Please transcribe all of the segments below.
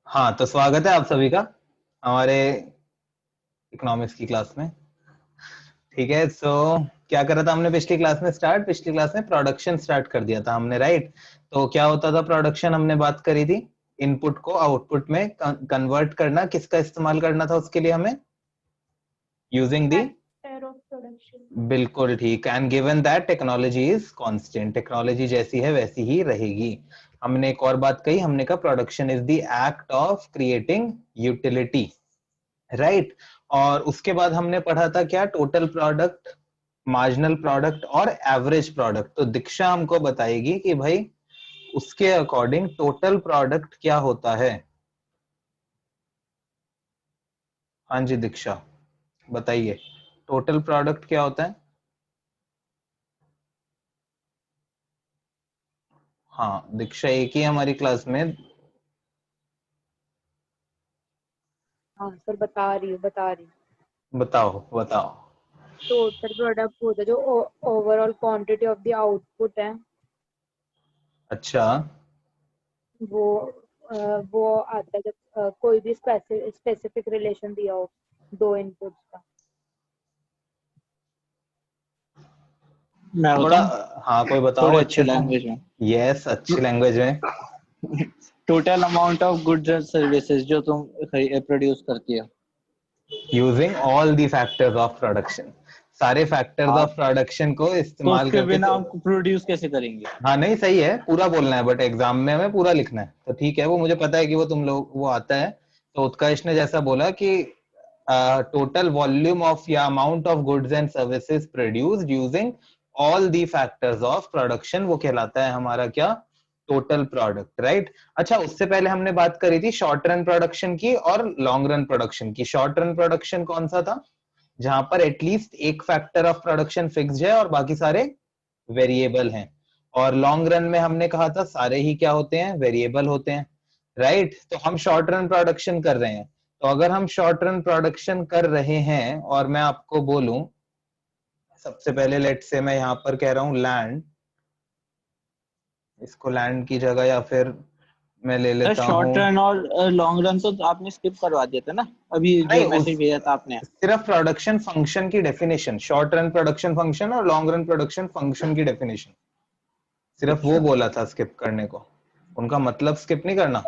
हाँ, तो स्वागत है आप सभी का हमारे इकोनॉमिक्स की क्लास में। ठीक है, सो क्या करा था हमने पिछली क्लास में प्रोडक्शन स्टार्ट कर दिया था हमने, राइट। तो क्या होता था प्रोडक्शन, हमने बात करी थी इनपुट को आउटपुट में कन्वर्ट करना, किसका इस्तेमाल करना था उसके लिए हमें, using the, factor of production. बिल्कुल ठीक। And given that technology is constant, technology जैसी है वैसी ही रहेगी। हमने एक और बात कही, हमने कहा production is the act of creating utility, right. और उसके बाद हमने पढ़ा था क्या, टोटल प्रोडक्ट, मार्जिनल प्रोडक्ट और एवरेज प्रोडक्ट। तो दीक्षा हमको बताएगी कि भाई उसके अकॉर्डिंग टोटल प्रोडक्ट क्या होता है। हाँ जी दीक्षा, बताइए टोटल प्रोडक्ट क्या होता है। हाँ दीक्षा एक ही हमारी क्लास में। हाँ सर, बता रही हूँ। बताओ बताओ। टोटल प्रोडक्ट होता है जो overall quantity of the output है। अच्छा, वो वो आता है जब कोई भी स्पेसिफिक रिलेशन दिया हो दो इनपुट्स का। मैं थोड़ा, बताऊं हाँ कोई बताओ थोड़े अच्छे अच्छे से। लैंग्वेज में। यस, अच्छी लैंग्वेज में। Total amount of goods and services जो तुम प्रोड्यूस करती हो। Using all the factors of production, सारे फैक्टर्स हाँ, ऑफ प्रोडक्शन को तो इस्तेमाल उसके करके बिना तो। हम प्रोड्यूस कैसे करेंगे? हाँ नहीं सही है, पूरा बोलना है, बट एग्जाम में हमें पूरा लिखना है, तो ठीक है, वो मुझे पता है कि वो तुम लोग वो आता है। तो उत्कर्ष ने जैसा बोला कि टोटल वॉल्यूम ऑफ या amount of goods and services produced using all the factors of production, वो कहलाता है हमारा क्या, टोटल प्रोडक्ट, राइट। अच्छा, उससे पहले हमने बात करी थी शॉर्ट रन प्रोडक्शन की और लॉन्ग रन प्रोडक्शन की। शॉर्ट रन प्रोडक्शन कौन सा था, जहां पर एटलीस्ट एक फैक्टर ऑफ प्रोडक्शन फिक्स्ड है और बाकी सारे वेरिएबल हैं। और लॉन्ग रन में हमने कहा था सारे ही क्या होते हैं, वेरिएबल होते हैं, राइट। तो हम शॉर्ट रन प्रोडक्शन कर रहे हैं, तो अगर हम शॉर्ट रन प्रोडक्शन कर रहे हैं और मैं आपको बोलूं, सबसे पहले लेट से मैं यहां पर कह रहा हूं लैंड, इसको लैंड की जगह या फिर मैं ले सर लेता हूं। शॉर्ट रन और लॉन्ग रन तो आपने स्किप करवा दिया था ना, अभी नहीं, जो उस मैसेज भेजा था आपने। सिर्फ प्रोडक्शन फंक्शन की definition, short run production function और लॉन्ग रन प्रोडक्शन फंक्शन की डेफिनेशन, सिर्फ वो अच्छा बोला था स्किप करने को, उनका मतलब स्किप नहीं करना।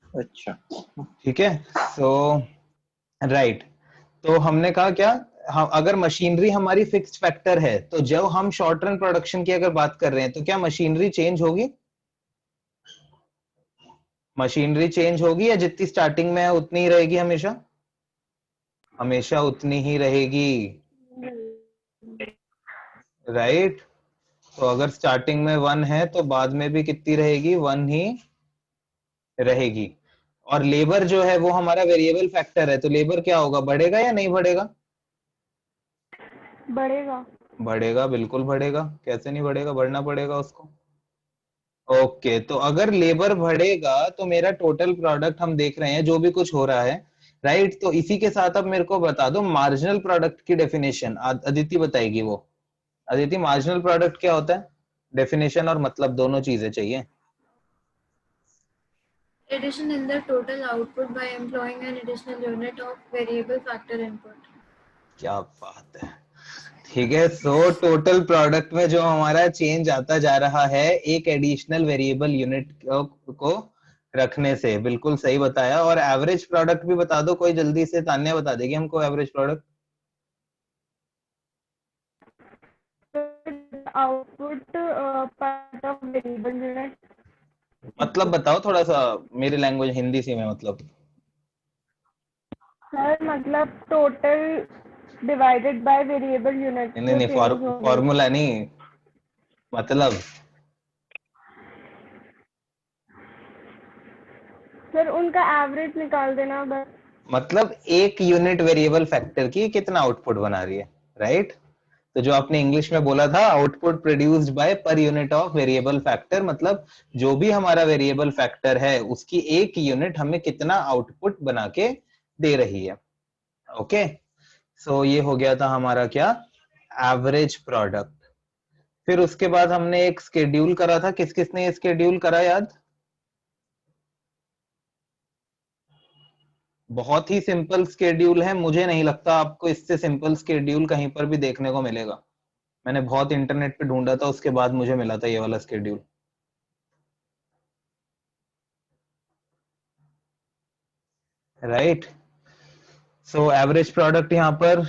अच्छा। ठीक है, सो राइट। तो हमने कहा क्या, हम अगर मशीनरी हमारी फिक्स्ड फैक्टर है, तो जब हम शॉर्ट रन प्रोडक्शन की अगर बात कर रहे हैं, तो क्या मशीनरी चेंज होगी, मशीनरी चेंज होगी या जितनी स्टार्टिंग में है उतनी ही रहेगी हमेशा, हमेशा उतनी ही रहेगी, राइट। तो अगर स्टार्टिंग में 1 है तो बाद में भी कितनी रहेगी, 1 ही रहेगी। और लेबर जो है वो हमारा वेरिएबल फैक्टर है, तो लेबर क्या होगा, बढ़ेगा या नहीं बढ़ेगा, बढ़ेगा। बढ़ेगा, बिल्कुल बढ़ेगा, कैसे नहीं बढ़ेगा, बढ़ना पड़ेगा उसको। ओके, तो अगर लेबर बढ़ेगा तो मेरा टोटल प्रोडक्ट हम देख रहे हैं जो भी कुछ हो रहा है, राइट। तो इसी के साथ अब मेरे को बता दो मार्जिनल प्रोडक्ट की डेफिनेशन, अदिति बताएगी वो। अदिति, मार्जिनल प्रोडक्ट क्या होता है, डेफिनेशन और मतलब दोनों चीजें चाहिए। Addition in the total output by employing an additional unit of variable factor input. क्या बात है, ठीक है। सो टोटल प्रोडक्ट में जो हमारा चेंज आता जा रहा है एक एडिशनल वेरिएबल यूनिट को रखने से, बिल्कुल सही बताया। और एवरेज प्रोडक्ट भी बता दो कोई जल्दी से, तान्या बता देगी हमको average product. Output part of variable unit मतलब इनपुट। बताओ थोड़ा सा, मेरी लैंग्वेज हिंदी सी में मतलब। सर मतलब total divided by variable unit नहीं जो नहीं, चेंज हो रही है। फॉर्मूला नहीं, मतलब सर उनका एवरेज निकाल देना बस। मतलब एक यूनिट वेरिएबल फैक्टर की कितना आउटपुट बना रही है, राइट। तो जो आपने इंग्लिश में बोला था output produced by per unit of variable factor, मतलब जो भी हमारा वेरिएबल फैक्टर है उसकी एक यूनिट हमें कितना आउटपुट बना के दे रही है। ओके, सो ये हो गया था हमारा क्या, एवरेज प्रोडक्ट। फिर उसके बाद हमने एक स्केड्यूल करा था, किस किसने ये स्केड्यूल करा याद, बहुत ही सिंपल स्केड्यूल है, मुझे नहीं लगता आपको इससे सिंपल स्केड्यूल कहीं पर भी देखने को मिलेगा। मैंने बहुत इंटरनेट पे ढूंढा था, उसके बाद मुझे मिला था ये वाला schedule. Right, so average product यहाँ पर,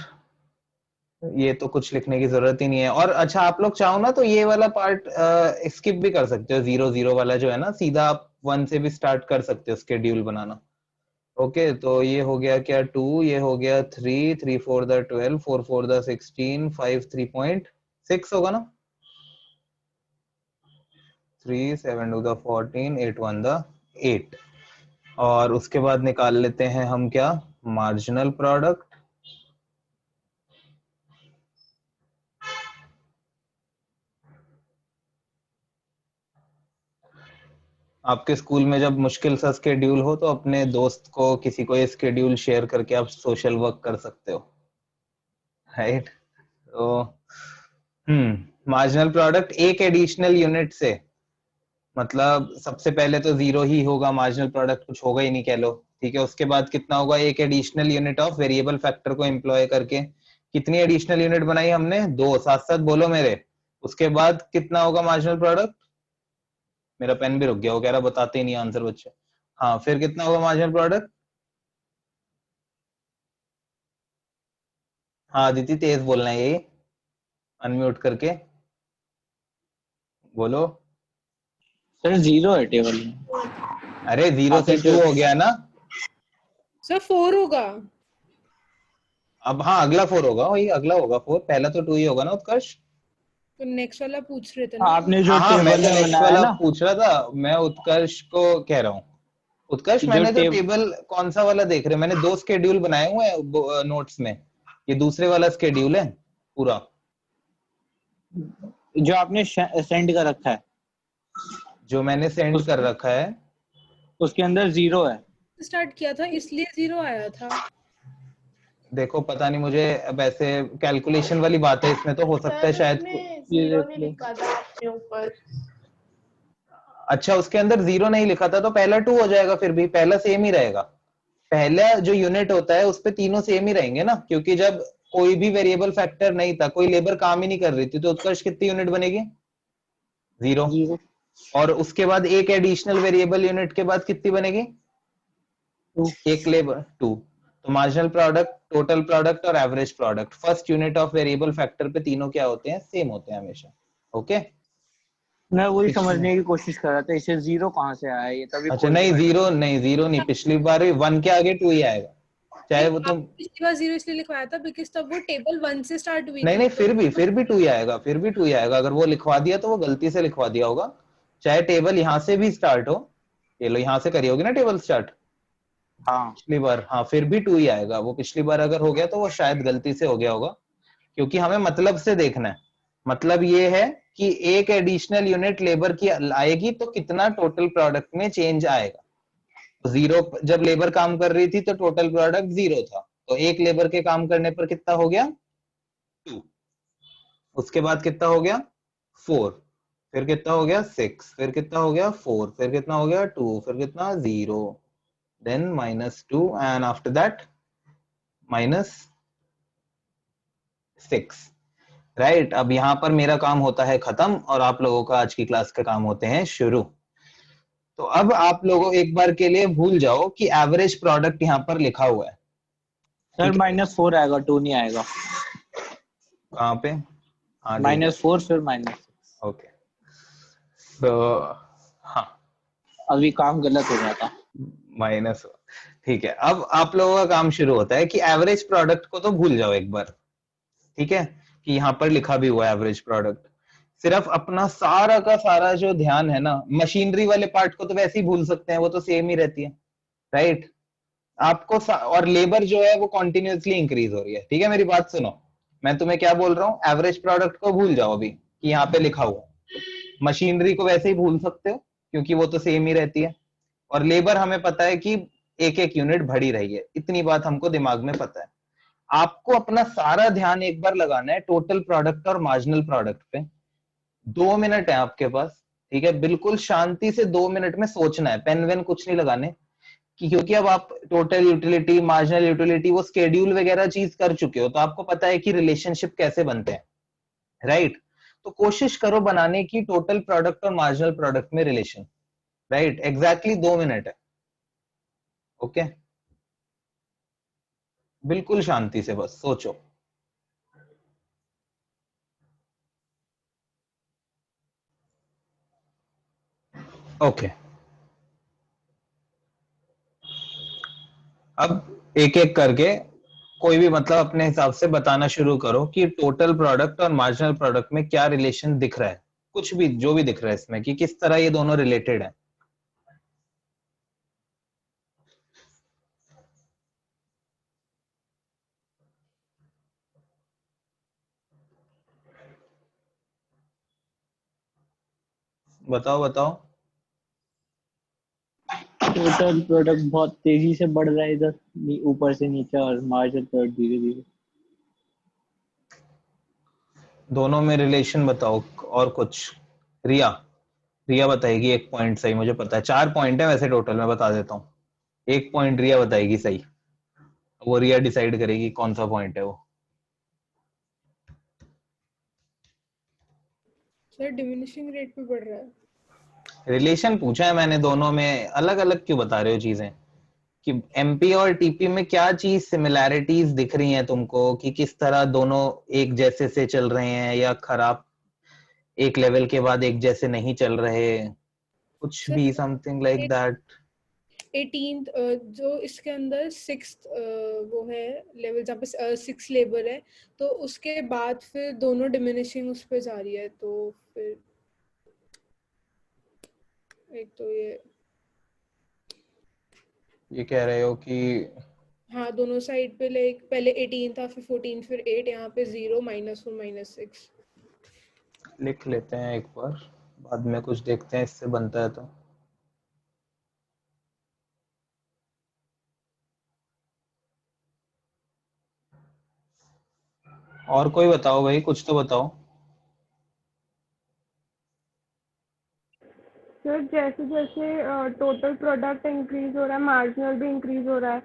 ये तो कुछ लिखने की जरूरत ही नहीं है। और अच्छा, आप लोग चाहो ना तो ये वाला पार्ट स्किप भी कर सकते हो, 0 0 वाला जो है ना, सीधा आप 1 से भी स्टार्ट कर सकते हो स्केड्यूल बनाना। ओके, तो ये हो गया क्या 2, ये हो गया 3, 3 4 द 12, 4 4 द 16, 5 3.6 होगा ना, 3 7 2 द 14, 8 1 द 8। और उसके बाद निकाल लेते हैं हम क्या, मार्जिनल प्रोडक्ट। आपके स्कूल में जब मुश्किल सा स्केड्यूल हो तो अपने दोस्त को, किसी को ये स्केड्यूल शेयर करके आप सोशल वर्क कर सकते हो। राइट, तो मार्जिनल प्रोडक्ट एक एडिशनल यूनिट से, मतलब सबसे पहले तो 0 ही होगा, मार्जिनल प्रोडक्ट कुछ होगा ही नहीं कह लो, ठीक है। उसके बाद कितना होगा, एक additional unit of variable factor को एम्प्लॉय करके। कितनी एडिशनल यूनिट बनाई हमने, 2, साथ साथ बोलो मेरे। उसके बाद कितना होगा मार्जिनल प्रोडक्ट, मेरा पेन भी रुक गया, वो कह रहा बताते ही नहीं आंसर बच्चे। हाँ, फिर कितना होगा मार्जिनल प्रोडक्ट। हाँ अदिति, तेज बोलना है, यही अनम्यूट करके बोलो। सर 0 है टेबल में। अरे 0 से 2 हो गया ना। सर 4 होगा। अब हाँ, अगला 4 होगा, वही अगला होगा 4, पहला तो 2 ही होगा ना उत्कर्ष। तो नेक्स्ट वाला पूछ रहे थे हाँ, ना। आपने जो हाँ मैं टेबल तो में नेक्स्ट बनाया वाला ना, पूछ रहा था, मैं उत्कर्ष को कह रहा हूँ। उत्कर्ष, जो मैंने जो टेब टेबल कौन सा वाला देख रहे, मैंने 2 स्केड्यूल बनाए हुए हैं नोट्स में, ये दूसरे वाला स्केड्यूल है पूरा। जो आपने सेंड कर रखा है, जो मैंने सेंड उस, कर रखा है उसके अंदर 0 है। स्टार्ट किया था इसलिए 0 आया था। देखो पता नहीं मुझे, अब ऐसे कैलकुलेशन वाली बात है इसमें, तो हो सकता है शायद ये देख लो। अच्छा उसके अंदर 0 नहीं लिखा था तो पहला 2 हो जाएगा, फिर भी पहला सेम ही रहेगा। पहला जो यूनिट होता है उस पे तीनों सेम ही रहेंगे ना, क्योंकि जब कोई भी वेरिएबल फैक्टर नहीं था, कोई लेबर काम ही नहीं कर रही थी, तो उत्कर्ष कितनी यूनिट बनेगी, 0। 0 और उसके बाद एक एडिशनल वेरिएबल यूनिट के बाद कितनी बनेगी, 2 एक लेबर 2। तो मार्जिनल प्रोडक्ट, टोटल प्रोडक्ट और average product, first unit of variable factor पे तीनों क्या होते हैं, सेम होते हैं हमेशा। ओके, मैं वही समझने की कोशिश कर रहा था, इसे 0 कहाँ से आया, ये तभी अच्छा खोल के नहीं बैठा। 0 नहीं, 0 नहीं, पिछली बार 1 के आगे 2 ही आएगा, चाहे वो तुम, पिछली बार 0 इसलिए लिखवाया था बिकॉज तब वो टेबल 1 से स्टार्ट हुई नहीं थी। नहीं, फिर भी 2 ही आएगा, फिर भी 2 ही आएगा। अगर वो लिखवा दिया तो वो गलती से लिखवा दिया होगा, चाहे टेबल यहाँ से भी स्टार्ट हो, ये लो यहाँ से करी होगी ना टेबल स्टार्ट हाँ, पिछली बार, हाँ फिर भी 2 ही आएगा। वो पिछली बार अगर हो गया तो वो शायद गलती से हो गया होगा, क्योंकि हमें मतलब से देखना है। मतलब ये है कि एक एडिशनल यूनिट लेबर की आएगी तो कितना टोटल प्रोडक्ट में चेंज आएगा। 0 जब लेबर काम कर रही थी तो टोटल प्रोडक्ट 0 था, तो एक लेबर के काम करने पर कितना हो गया, 2। उसके बाद कितना हो गया, 4, फिर कितना हो गया 6, फिर कितना हो गया 4, फिर कितना हो गया 2, फिर कितना 0, then -2 and after that -6। Right, अब यहाँ पर मेरा काम होता है खत्म और आप लोगों का आज की क्लास के काम होते हैं शुरू। तो अब आप लोगों एक बार के लिए भूल जाओ कि एवरेज प्रोडक्ट यहाँ पर लिखा हुआ है। सर ठीक है, -4 आएगा, 2 नहीं आएगा। कहाँ पे, हाँ ठीक है, -4 फिर -6। ओके, तो हाँ अभी काम गलत हो जाता। माइनस, ठीक है। अब आप लोगों का काम शुरू होता है कि एवरेज प्रोडक्ट को तो भूल जाओ एक बार, ठीक है, कि यहाँ पर लिखा भी हुआ है एवरेज प्रोडक्ट। सिर्फ अपना सारा का सारा जो ध्यान है ना, मशीनरी वाले पार्ट को तो वैसे ही भूल सकते हैं, वो तो सेम ही रहती है, राइट। आपको और लेबर जो है वो कॉन्टिन्यूसली इंक्रीज हो रही है, ठीक है। मेरी बात सुनो, मैं तुम्हें क्या बोल रहा हूँ, एवरेज प्रोडक्ट को भूल जाओ अभी कि यहाँ पे लिखा हुआ। मशीनरी को वैसे ही भूल सकते हो क्योंकि वो तो सेम ही रहती है, और लेबर हमें पता है कि एक एक यूनिट बढ़ी रही है, इतनी बात हमको दिमाग में पता है। आपको अपना सारा ध्यान एक बार लगाना है टोटल प्रोडक्ट और मार्जिनल प्रोडक्ट पे। 2 मिनट है आपके पास, ठीक है, बिल्कुल शांति से 2 मिनट में सोचना है, पेन वेन कुछ नहीं लगाने, कि क्योंकि अब आप टोटल यूटिलिटी, मार्जिनल यूटिलिटी, वो स्केड्यूल वगैरह चीज कर चुके हो, तो आपको पता है कि रिलेशनशिप कैसे बनते हैं, राइट? तो कोशिश करो बनाने की टोटल प्रोडक्ट और मार्जिनल प्रोडक्ट में रिलेशन, राइट? एग्जैक्टली 2 मिनट है, ओके? बिल्कुल शांति से बस सोचो। ओके, अब एक एक करके कोई भी मतलब अपने हिसाब से बताना शुरू करो कि टोटल प्रोडक्ट और मार्जिनल प्रोडक्ट में क्या रिलेशन दिख रहा है, कुछ भी जो भी दिख रहा है इसमें, कि किस तरह ये दोनों रिलेटेड है। बताओ बताओ। टोटल प्रोडक्ट बहुत तेजी से बढ़ रहा है इधर, ऊपर से नीचे, और मार्जिनल प्रोडक्ट धीरे धीरे। दोनों में रिलेशन बताओ और कुछ। रिया, रिया बताएगी एक पॉइंट सही, मुझे पता है 4 पॉइंट है वैसे टोटल, मैं बता देता हूँ। एक पॉइंट रिया बताएगी सही, वो रिया डिसाइड करेगी कौन सा पॉइंट है वो। सर डिमिनिशिंग रेट पे बढ़ रहा है। रिलेशन पूछा है मैंने, दोनों में अलग अलग क्यों बता रहे हो चीजें? कि एमपी और टीपी में क्या चीज सिमिलैरिटीज दिख रही हैं तुमको, कि किस तरह दोनों एक जैसे से चल रहे हैं या खराब, एक लेवल के बाद एक जैसे नहीं चल रहे, कुछ सर भी समथिंग लाइक दैट। 18th जो इसके अंदर 6th वो है लेवल जहाँ पे 6 लेबर है, तो उसके बाद फिर दोनों डिमिनिशिंग उस पे जा रही है, तो फिर एक तो ये कह रहे हो कि हाँ दोनों साइड पे लाइक पहले 18 था, फिर 14, फिर 8, यहाँ पे 0, -1, -6। लिख लेते हैं एक बार, बाद में कुछ देखते हैं इससे बनता है तो। और कोई बताओ भाई, कुछ तो बताओ। सर जैसे जैसे टोटल प्रोडक्ट इंक्रीज हो रहा है, मार्जिनल भी इंक्रीज हो रहा है।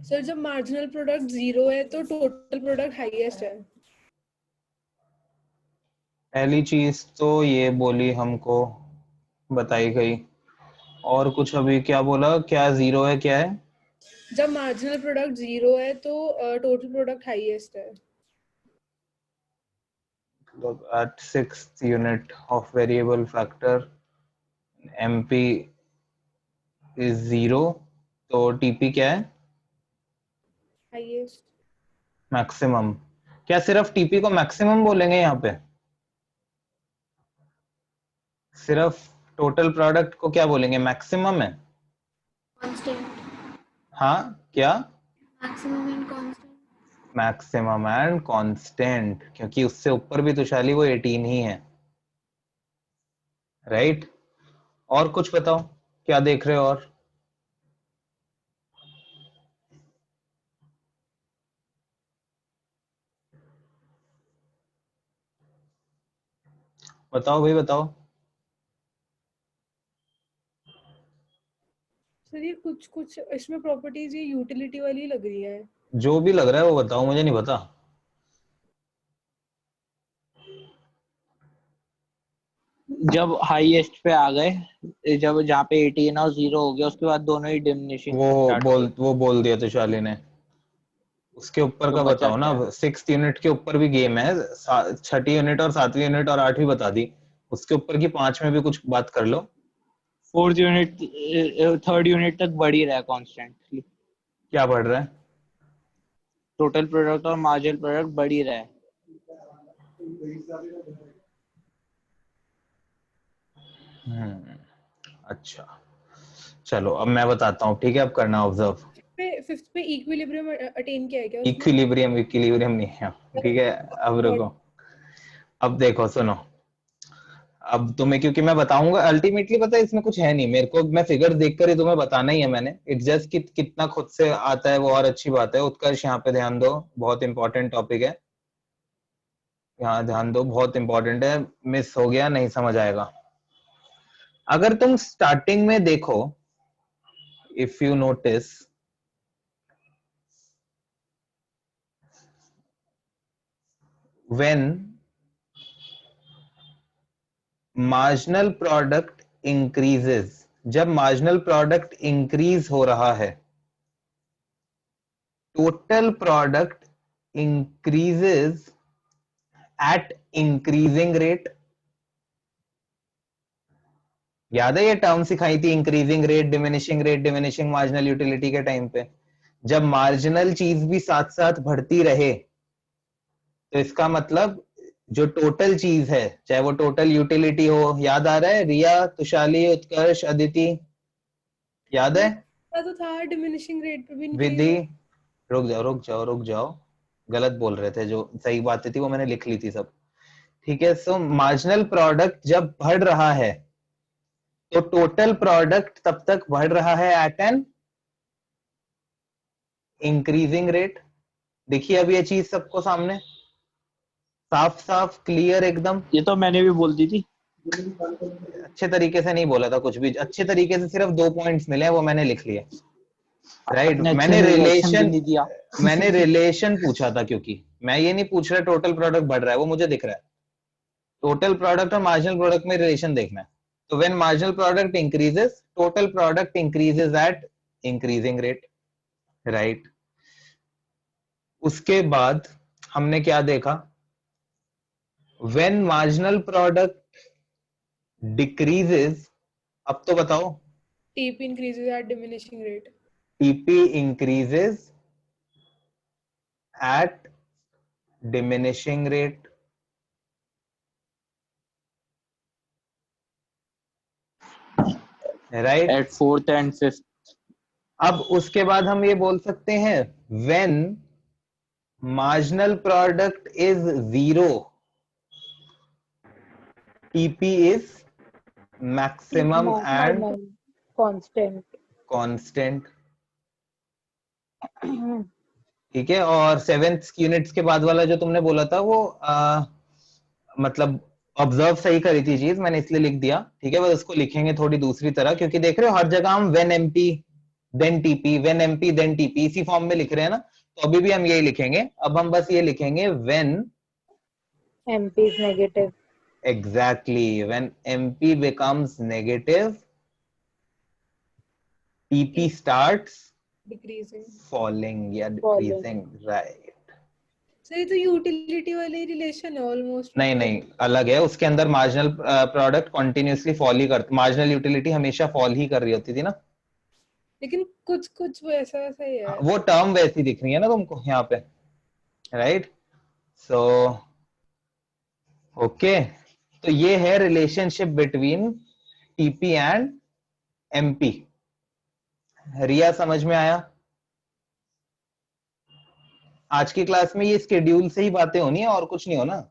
सर जब मार्जिनल प्रोडक्ट 0 है तो टोटल प्रोडक्ट हाईएस्ट है। पहली चीज तो ये बोली हमको, बताई गई। और कुछ अभी क्या बोला, क्या जीरो है, क्या है? जब मार्जिनल प्रोडक्ट 0 है तो टोटल प्रोडक्ट हाईएस्ट है। At sixth unit of variable factor, MP is 0, तो TP क्या है? हाईएस्ट। मैक्सिमम। क्या सिर्फ TP को मैक्सिमम बोलेंगे यहाँ पे? सिर्फ टोटल प्रोडक्ट को क्या बोलेंगे, मैक्सिमम है? Constant. हाँ क्या? Maximum and constant. Maximum and constant, क्योंकि उससे ऊपर भी तो शाली वो 18 ही है, राइट? और कुछ बताओ, क्या देख रहे हो और? बताओ भाई बताओ। सर ये कुछ कुछ इसमें प्रॉपर्टीज ये यूटिलिटी वाली लग रही है। जो भी लग रहा है वो बताओ, मुझे नहीं पता। जब हाईएस्ट पे आ गए, जब जहाँ पे 18 और 0 हो गया, उसके बाद दोनों ही डिमिनिशिंग स्टार्ट हो गई। वो बोल दिया तो शाली ने। उसके ऊपर तो का बचा बताओ ना, क्या? 6th यूनिट के ऊपर भी गेम है, 6ठी यूनिट और 7वीं यूनिट और 8वीं बता दी, उसके ऊपर की 5 में भी कुछ बात कर लो। 4th यूनिट, 3rd यूनिट तक बढ़ ही रहा है कॉन्स्टेंटली। क्या बढ़ रहा है? टोटल प्रोडक्ट और मार्जिनल प्रोडक्ट बढ़ ही रहा है। अच्छा, चलो अब मैं बताता हूँ, ठीक है? अब करना ऑब्जर्व। फिफ्थ पे इक्विलिब्रियम अटेन किया है क्या उसने? इक्विलिब्रियम इक्विलिब्रियम नहीं है, ठीक है? अब रुको, अब देखो सुनो। अब तुम्हें, क्योंकि मैं बताऊंगा अल्टीमेटली, पता है इसमें कुछ है नहीं, मेरे को मैं फिगर देखकर ही तुम्हें बताना ही है मैंने। इट्स जस्ट कितना खुद से आता है वो और अच्छी बात है। उत्कर्ष यहाँ पे ध्यान दो, बहुत इंपॉर्टेंट टॉपिक है, यहाँ ध्यान दो, बहुत इंपॉर्टेंट है। मिस हो गया नहीं समझ आएगा। अगर तुम स्टार्टिंग में देखो, if you notice, when marginal product increases, जब marginal product increase हो रहा है, total product increases at increasing rate. याद है ये टर्म सिखाई थी, increasing rate, diminishing marginal utility के टाइम पे? जब मार्जिनल चीज भी साथ साथ बढ़ती रहे तो इसका मतलब जो टोटल चीज है, चाहे वो टोटल यूटिलिटी हो, याद आ रहा है रिया, तुषाली, उत्कर्ष, अदिति, याद है? तो था डिमिनिशिंग रेट पे भी विधि, रुक जाओ, गलत बोल रहे थे, जो सही बातें थी वो मैंने लिख ली थी सब, ठीक है? सो मार्जिनल प्रोडक्ट जब बढ़ रहा है तो टोटल प्रोडक्ट तब तक बढ़ रहा है एट एन इंक्रीजिंग रेट। देखिए अब ये चीज सबको सामने साफ साफ क्लियर एकदम। ये तो मैंने भी बोल दी थी। अच्छे तरीके से नहीं बोला था कुछ भी, अच्छे तरीके से सिर्फ 2 पॉइंट्स मिले वो मैंने लिख लिए, राइट? मैंने रिलेशन पूछा था, क्योंकि मैं ये नहीं पूछ रहा टोटल प्रोडक्ट बढ़ रहा है, वो मुझे दिख रहा है। टोटल प्रोडक्ट और मार्जिनल प्रोडक्ट में रिलेशन देखना है। तो when marginal product increases, total product increases eight increasing rate, right? उसके बाद हमने क्या देखा? व्हेन मार्जिनल प्रोडक्ट डिक्रीजेस, अब तो बताओ। TP increases at diminishing rate. TP increases at diminishing rate, right? At fourth and fifth. अब उसके बाद हम ये बोल सकते हैं when marginal product is zero, TP is maximum and constant, ठीक है? और 7th यूनिट्स के बाद वाला जो तुमने बोला था वो मतलब ऑब्जर्व सही करी थी चीज, मैंने इसलिए लिख दिया, ठीक है? बस उसको लिखेंगे थोड़ी दूसरी तरह, क्योंकि देख रहे हो हर जगह हम when MP then TP, when MP then TP इसी फॉर्म में लिख रहे हैं ना, तो अभी भी हम यही लिखेंगे। अब हम बस ये लिखेंगे when MP is negative. Exactly, when MP becomes negative, TP starts Decreasing. falling या decreasing, right? So ये तो यूटिलिटी वाले रिलेशन है ऑलमोस्ट। नहीं अलग है, उसके अंदर मार्जिनल प्रोडक्ट कंटिन्यूअसली फॉल ही करता, मार्जिनल यूटिलिटी हमेशा फॉल ही कर रही होती थी ना, लेकिन कुछ वो ऐसा ही है। वो टर्म वैसी दिख रही है ना तुमको यहाँ पे, राइट? सो ओके, तो ये है relationship between TP and MP. Riya समझ में आया? आज की क्लास में ये स्केड्यूल से ही बातें होनी है और कुछ नहीं होना,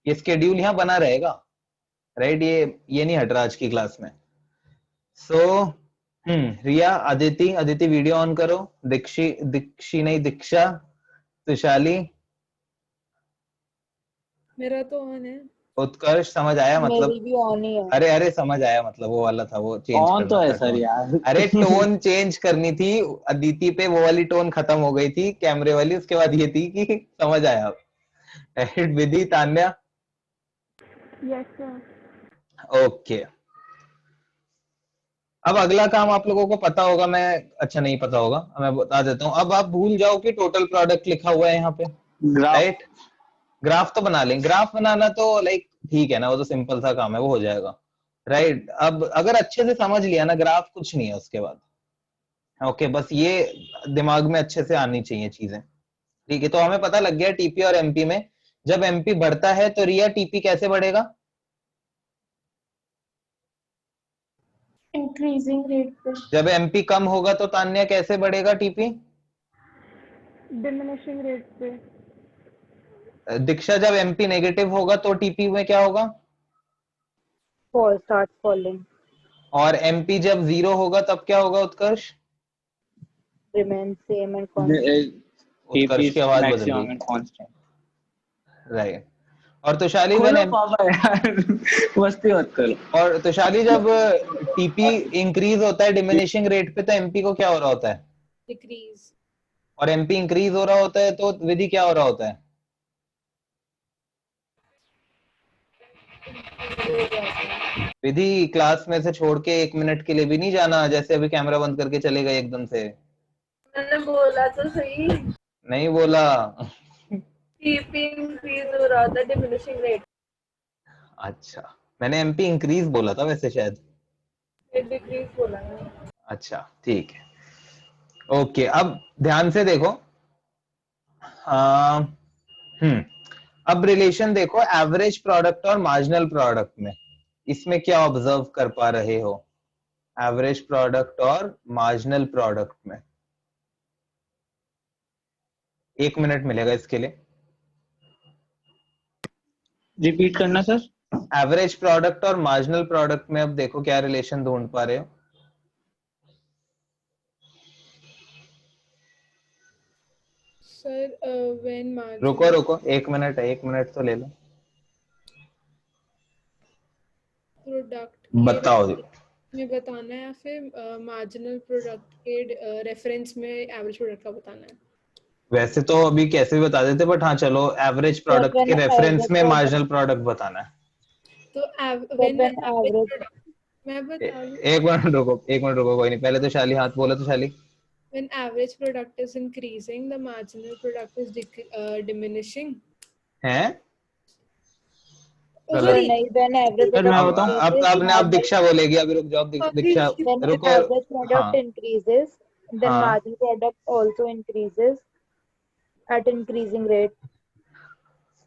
ये स्केड्यूल यहाँ बना रहेगा, राइट? ये नहीं हट रहा आज की क्लास में। सो रिया, अदिति वीडियो ऑन करो, दीक्षी नहीं दीक्षा, तुषाली मेरा तो ऑन है। उत्कर्ष समझ आया मतलब? मेरी भी ऑन ही है। अरे समझ आया मतलब, वो वाला था, वो चेंज ऑन तो है था सर टोन। यार। अरे टोन चेंज करनी थी, अदिति पे वो वाली टोन खत्म हो गई थी कैमरे वाली, उसके बाद ये थी कि समझ आया अब, राइट? विधि, तान्या, यस सर। ओके। अब अगला काम आप लोगों को पता होगा, मैं अच्छा नहीं पता होगा, मैं बता देता हूँ। अब आप भूल जाओ कि टोटल प्रोडक्ट लिखा हुआ है यहाँ पे, राइट? ग्राफ तो बना लें, ग्राफ बनाना तो लाइक ठीक है ना, वो तो सिंपल सा काम है, वो हो जाएगा, राइट? अब अगर अच्छे से समझ लिया ना, ग्राफ कुछ नहीं है उसके बाद, ओके? बस ये दिमाग में अच्छे से आनी चाहिए चीजें, ठीक है? तो हमें पता लग गया टीपी और एमपी में, जब एमपी बढ़ता है तो रिया टीपी कैसे बढ़ेगा? इंक्रीजिंग रेट पे। जब एमपी कम होगा तो तान्या कैसे बढ़ेगा टीपी? डिमिनिशिंग रेट पे। दीक्षा, जब एमपी नेगेटिव होगा तो टीपी में क्या होगा? Start falling. और एमपी जब 0 होगा तब क्या होगा उत्कर्ष? Remain same and constant. उत्कर्ष की आवाज बदल गई, राइट? और तुषाली खोलो पापा यार, मस्ती मत करो। और तुषाली जब टीपी इंक्रीज होता है डिमिनिशिंग रेट पे तो एमपी को क्या हो रहा होता है? डिक्रीज। और एमपी इंक्रीज हो रहा होता है तो विधि क्या हो रहा होता है? विधि क्लास में से छोड़ के 1 मिनट के लिए भी नहीं जाना, जैसे अभी कैमरा बंद करके चले गए एकदम से। मैंने बोला तो सही, नहीं बोला। टीपी इंक्रीज हो रहा था, डिमिनिशिंग रेट अच्छा, मैंने एमपी इंक्रीज बोला था वैसे शायद। डिक्रीज बोला है। अच्छा ठीक है, ओके। अब ध्यान से देखो, अब रिलेशन देखो एवरेज प्रोडक्ट और मार्जिनल प्रोडक्ट में, इसमें क्या ऑब्जर्व कर पा रहे हो? एवरेज प्रोडक्ट और मार्जिनल प्रोडक्ट में 1 मिनट मिलेगा इसके लिए। रिपीट करना सर। एवरेज प्रोडक्ट और मार्जिनल प्रोडक्ट में अब देखो क्या रिलेशन ढूंढ पा रहे हो? सर व्हेन मार्जिन रुको रुको, 1 मिनट है, 1 मिनट तो ले लो। प्रोडक्ट बताओ जी। में बताना है या फिर मार्जिनल प्रोडक्ट के रेफरेंस में एवरेज प्रोडक्ट का बताना है? वैसे तो अभी कैसे भी बता देते, बट हाँ चलो, एवरेज प्रोडक्ट के रेफरेंस में मार्जिनल प्रोडक्ट बताना है। तो व्हेन व्हेन एवरेज मैं बता दूं। 1 मिनट रुको, 1 मिनट रुको, कोई नहीं, पहले तो शाली हाथ बोला तो शाली। When average product is increasing, the marginal product is diminishing. हैं? Oh, गलत। sorry. नहीं, व्हेन एवरेज सर मैं अब बताऊं? अब आपने आप दीक्षा बोलेगी, अभी रुक जाओ, दीक्षा when रुको। average product हाँ increases, then हाँ, marginal product also increases at increasing rate.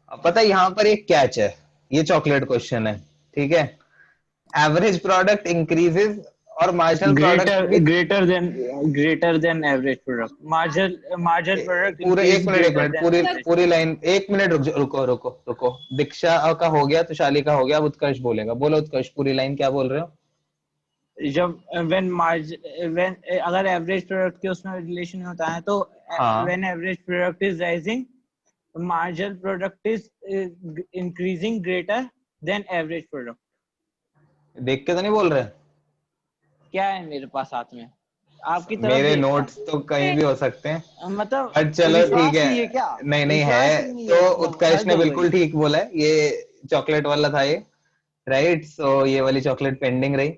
अब पता है यहाँ पर एक कैच है, ये चॉकलेट क्वेश्चन है, ठीक है? एवरेज प्रोडक्ट इंक्रीजेस और मार्जिनल प्रोडक्ट भी greater than average product, marginal product पूरे। Increase 1 minute, 1 greater minute, then पूरी एवरेज। पूरी लाइन, 1 मिनट, रुको रुको रुको। दीक्षा का हो गया, तुषाली का हो गया, अब उत्कर्ष बोलेगा। बोलो उत्कर्ष, पूरी लाइन क्या बोल रहे हो? जब व्हेन अगर एवरेज प्रोडक्ट के उसमें रिलेशन होता है तो हाँ, when average product is rising, marginal product is increasing greater than average product. देख के तो नहीं बोल रहे? क्या है मेरे पास हाथ में? आपकी तरफ मेरे देखता नोट्स तो कहीं भी हो सकते हैं, हूं। मतलब बट चलो ठीक विश्वास है। नहीं है क्या? नहीं नहीं विश्वास है ही नहीं तो है, उत्कर्ष हद ने हो बिल्कुल गई। ठीक बोला है, ये चॉकलेट वाला था ये, राइट? सो ये वाली चॉकलेट पेंडिंग रही।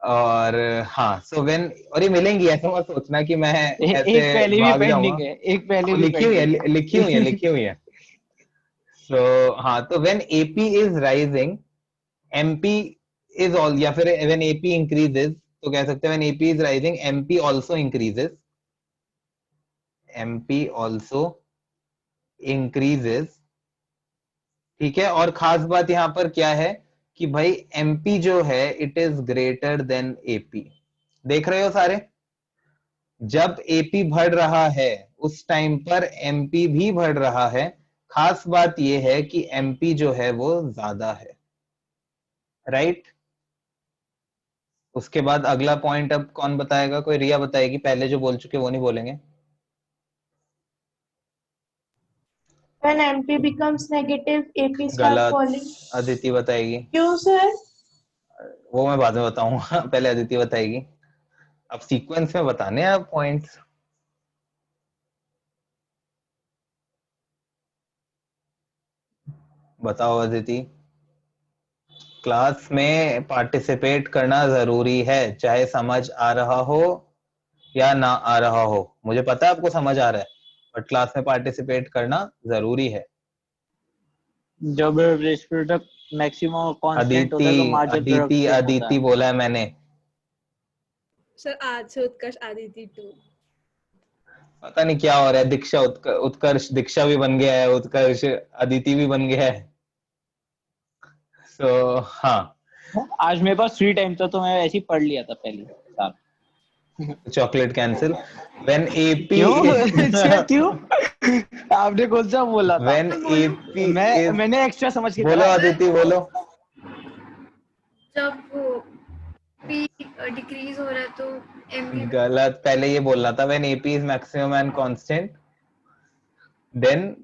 और हाँ, सो व्हेन, और ये मिलेंगी, ऐसा मत सोचना कि मैं ऐसे एक पहले भी भाग जाऊंगा। पेंडिंग है, एक पहले भी लिखी हुई है, पेंडिंग है। लिखी हुई है, लिखी हुई है। सो हाँ, तो when AP is rising, MP is all, या फिर व्हेन एपी इंक्रीजेस तो कह सकते हैं when AP is rising MP also increases, MP also increases, ठीक है? और खास बात यहां पर क्या है कि भाई एमपी जो है it is greater than AP. देख रहे हो सारे? जब एपी बढ़ रहा है उस टाइम पर एमपी भी बढ़ रहा है। खास बात यह है कि एमपी जो है वो ज्यादा है, राइट? उसके बाद अगला पॉइंट अब कौन बताएगा? कोई रिया बताएगी, पहले जो बोल चुके वो नहीं बोलेंगे। When MP becomes negative, AP start गलत, falling. अदिति बताएगी। क्यों सर? वो मैं बाद में बताऊंगा, पहले अदिति बताएगी। अब सीक्वेंस में बताने हैं अब पॉइंट्स। बताओ अदिति। क्लास में पार्टिसिपेट करना जरूरी है, चाहे समझ आ रहा हो या ना आ रहा हो। मुझे पता है आपको समझ आ रहा है, बट क्लास में पार्टिसिपेट करना जरूरी है। जब एवरेज प्रोडक्ट मैक्सिमम कांस्टेंट होता है तो मार्जिनल प्रोडक्ट अदिति सेम होता अदिति है। बोला है मैंने। सर आज से उत्कर्ष आदिति 2। पता नहीं क्या हो रहा है, दीक्षा उत्कर्ष दीक्षा भी बन गया है, उत्कर्ष अदिति भी बन गया है। सो हाँ, आज मेरे पास फ्री टाइम था तो मैं ऐसे ही पढ़ लिया था पहले साल। Chocolate cancel. व्हेन एपी क्यों? आपने कौन सा बोला था? व्हेन एपी मैंने एक्स्ट्रा समझ के बोलो करा। अदिति बोलो। जब वो पी डिक्रीज हो रहा है तो एमपी गलत, पहले ये बोलना था when AP is maximum and constant, then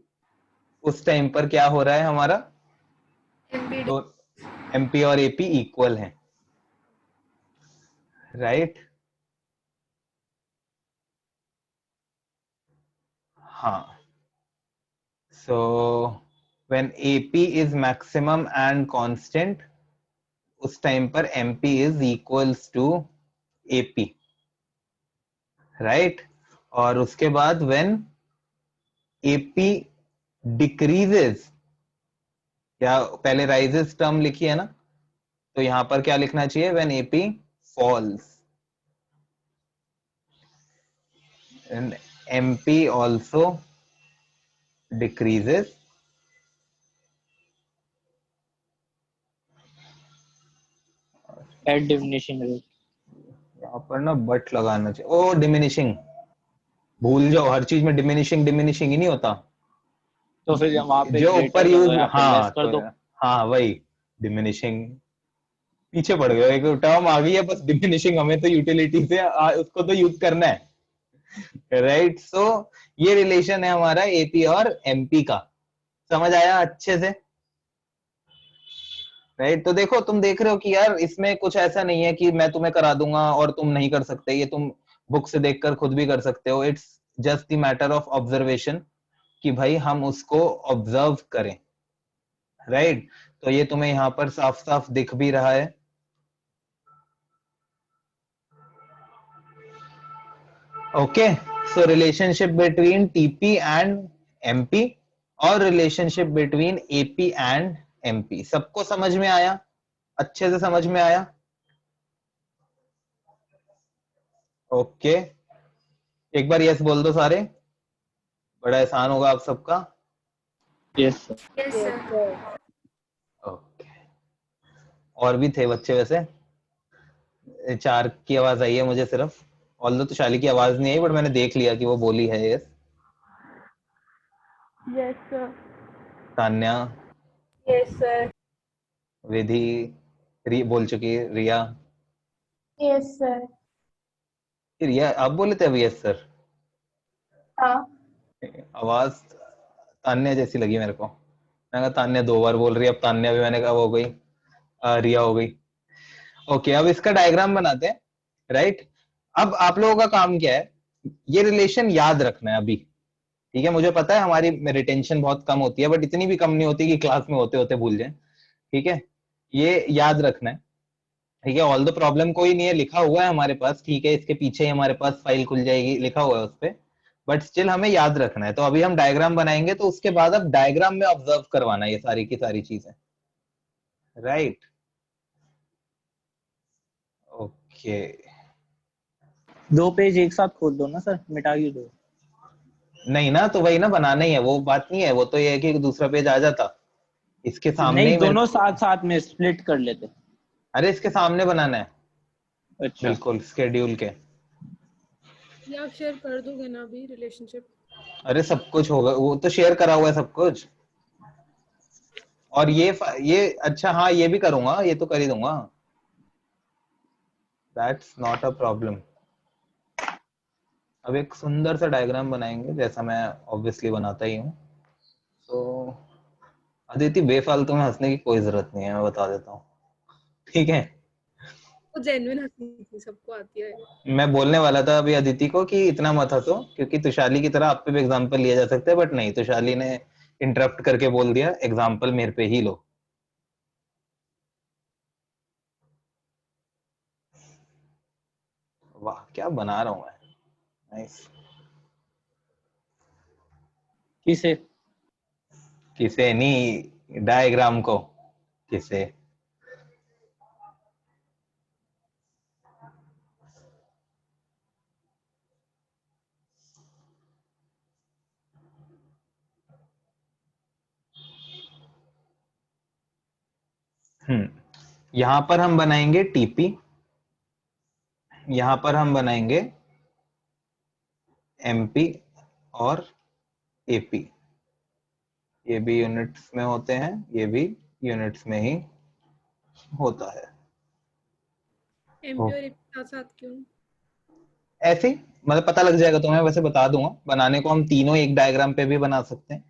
उस टाइम पर क्या हो रहा है हमारा? MP तो MP और AP इक्वल हैं, राइट? हाँ, so when AP is maximum and constant, उस टाइम पर MP is equals to AP, right? और उसके बाद when AP decreases, या पहले rises टर्म लिखी है ना, तो यहां पर क्या लिखना चाहिए? when AP falls and MP also decreases, at diminishing rate. यहाँ पर ना बट लगाना चाहिए। ओ डिमिनिशिंग, भूल जाओ, हर चीज में डिमिनिशिंग डिमिनिशिंग ही नहीं होता। तो फिर वहां पे जो ग्रेटर ऊपर कर दो यूज, या फिर हाँ लेस कर तो दो। हाँ वही डिमिनिशिंग, पीछे पड़ गए, एक टर्म आ गई है बस डिमिनिशिंग, हमें तो यूटिलिटी से उसको तो यूज करना है, राइट? सो ये रिलेशन है हमारा एपी और एमपी का, समझ आया अच्छे से, राइट? तो देखो, तुम देख रहे हो कि यार इसमें कुछ ऐसा नहीं है कि मैं तुम्हें करा दूंगा और तुम नहीं कर सकते, ये तुम बुक से देखकर खुद भी कर सकते हो। It's just the matter of observation कि भाई हम उसको ऑब्जर्व करें, राइट? तो ये तुम्हें यहाँ पर साफ साफ दिख भी रहा है। Okay, so relationship between TP and MP और relationship between AP and MP, सबको समझ में आया? अच्छे से समझ में आया? ओके, एक बार यस बोल दो सारे, बड़ा एहसान होगा आप सबका। Yes sir. Yes, Yes, sir. sir. Okay, और भी थे बच्चे वैसे, 4 की आवाज आई है मुझे सिर्फ, ऑल्दो तो शाली की आवाज नहीं आई, बट मैंने देख लिया कि वो बोली है yes. Yes, sir. Tanya, Yes, sir. विधि, बोल चुकी, रिया, Yes, sir. रिया आप बोले थे अभी यस सर? हाँ. आवाज तान्या जैसी लगी मेरे को, मैंने कहा तान्या 2 बार बोल रही है, अब तान्या भी मैंने कहा वो हो गई, रिया हो गई। ओके, अब इसका डायग्राम बनाते हैं, राइट? अब आप लोगों का काम क्या है, ये रिलेशन याद रखना है अभी, ठीक है? मुझे पता है हमारी रिटेंशन बहुत कम होती है, बट इतनी भी कम नहीं होती कि क्लास में होते होते भूल जाए, ठीक है? ये याद रखना है, ठीक है? ऑल द प्रॉब्लम कोई नहीं है, लिखा हुआ है हमारे पास, ठीक है? इसके पीछे ही हमारे पास फाइल खुल जाएगी, लिखा हुआ है उस पर, बट स्टिल हमें याद रखना है। तो अभी हम डायग्राम बनाएंगे, तो उसके बाद अब डायग्राम में ऑब्जर्व करवाना है ये सारी की सारी चीजें, राइट? ओके, 2 पेज एक साथ खोल दो ना सर, मिटा क्यों दो? नहीं ना, तो वही ना, बनाना ही है, वो बात नहीं है, वो तो ये है कि दूसरा पेज आ जाता इसके सामने नहीं, ही मेरे दोनों को, साथ साथ में स्प्लिट कर लेते। अरे इसके सामने बनाना है, अच्छा बिल्कुल स्केड्यूल के। ये आप शेयर कर दोगे ना अभी रिलेशनशिप? अरे सब कुछ होगा, वो तो शेयर करा हुआ है सब कुछ, और ये अच्छा हाँ, ये भी करूंगा, ये तो कर ही दूंगा, दैट्स नॉट अ प्रॉब्लम। अब एक सुंदर सा डायग्राम बनाएंगे, जैसा मैं ऑब्वियसली बनाता ही हूँ। तो अदिति, बेफालतू में हंसने की कोई जरूरत नहीं है, मैं बता देता हूँ, ठीक है? वो जेन्युइन हंसी थी, सबको आती है। मैं बोलने वाला था अभी अदिति को कि इतना मत हंसो, क्योंकि तुषाली की तरह आप पे भी एग्जाम्पल लिया जा सकता है, बट नहीं, तुषाली ने इंटरप्ट करके बोल दिया एग्जाम्पल मेरे पे ही लो। वाह, क्या बना रहा हूं मैं, नाइस। किसे? किसे नहीं, डायग्राम को, किसे? यहां पर हम बनाएंगे टीपी, यहां पर हम बनाएंगे एमपी और एपी, ये भी यूनिट्स में होते हैं, ये भी यूनिट्स में ही होता है। एमपी और एपी साथ साथ क्यों? ऐसे ही मतलब पता लग जाएगा तुम्हें, वैसे बता दूंगा, बनाने को हम तीनों एक डायग्राम पे भी बना सकते हैं,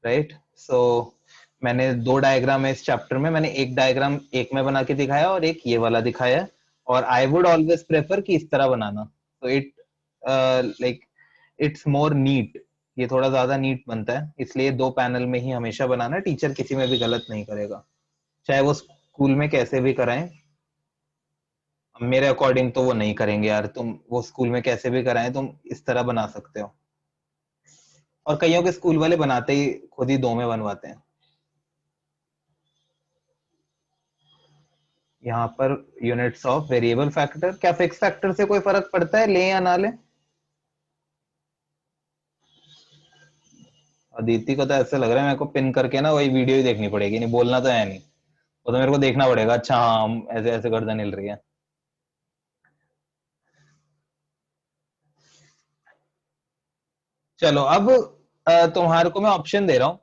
राइट? सो मैंने 2 डायग्राम है इस चैप्टर में, मैंने एक डायग्राम एक में बना के दिखाया और एक ये वाला दिखाया है, और आई वुड ऑलवेज प्रेफर कि इस तरह बनाना, तो it like it's more neat, ये थोड़ा ज्यादा नीट बनता है, इसलिए 2 पैनल में ही हमेशा बनाना, टीचर किसी में भी गलत नहीं करेगा, चाहे वो स्कूल में कैसे भी कराएं। मेरे अकॉर्डिंग तो वो नहीं करेंगे यार, तुम वो स्कूल में कैसे भी कराएं तुम इस तरह बना सकते हो, और कईयों के स्कूल वाले बनाते ही खुद ही 2 में बनवाते हैं। यहाँ पर यूनिट्स ऑफ वेरिएबल फैक्टर, क्या फिक्स फैक्टर से कोई फर्क पड़ता है ले या ना ले? अदिति को तो ऐसे लग रहा है मेरे को पिन करके ना वही वीडियो ही देखनी पड़ेगी, नहीं बोलना तो है नहीं, वो तो मेरे को देखना पड़ेगा, अच्छा हाँ हम ऐसे ऐसे गर्दन हिल रही है। चलो अब तुम्हारे को मैं ऑप्शन दे रहा हूँ,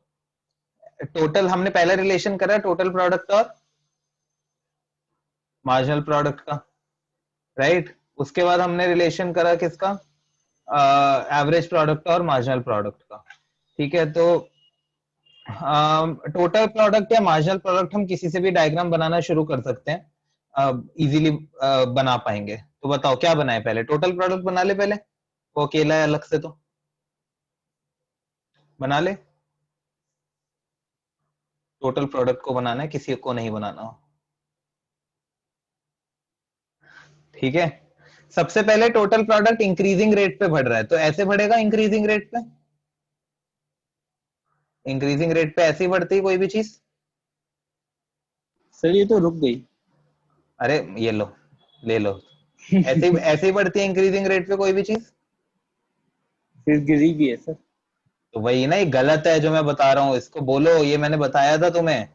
टोटल हमने पहला रिलेशन करा टोटल प्रोडक्ट और मार्जिनल प्रोडक्ट का, राइट? उसके बाद हमने रिलेशन करा किसका, एवरेज प्रोडक्ट और मार्जिनल प्रोडक्ट का, ठीक है? तो टोटल प्रोडक्ट या मार्जिनल प्रोडक्ट हम किसी से भी डायग्राम बनाना शुरू कर सकते हैं, इजीली बना पाएंगे। तो बताओ क्या बनाए पहले, टोटल प्रोडक्ट बना ले पहले, वो अकेला है अलग से, तो बना ले। टोटल प्रोडक्ट को बनाना है, किसी को नहीं बनाना हो, ठीक है? सबसे पहले टोटल प्रोडक्ट इंक्रीजिंग रेट पे बढ़ रहा है, तो ऐसे बढ़ेगा इंक्रीजिंग रेट पे, इंक्रीजिंग रेट पे ऐसे ही बढ़ती है कोई भी चीज। सर ये तो रुक गई। अरे ये लो, ले लो, ऐसे ही बढ़ती है इंक्रीजिंग रेट पे कोई भी चीज, फिर गिरी भी है सर। तो वही ना, ये गलत है जो मैं बता रहा हूँ, इसको बोलो, ये मैंने बताया था तुम्हें,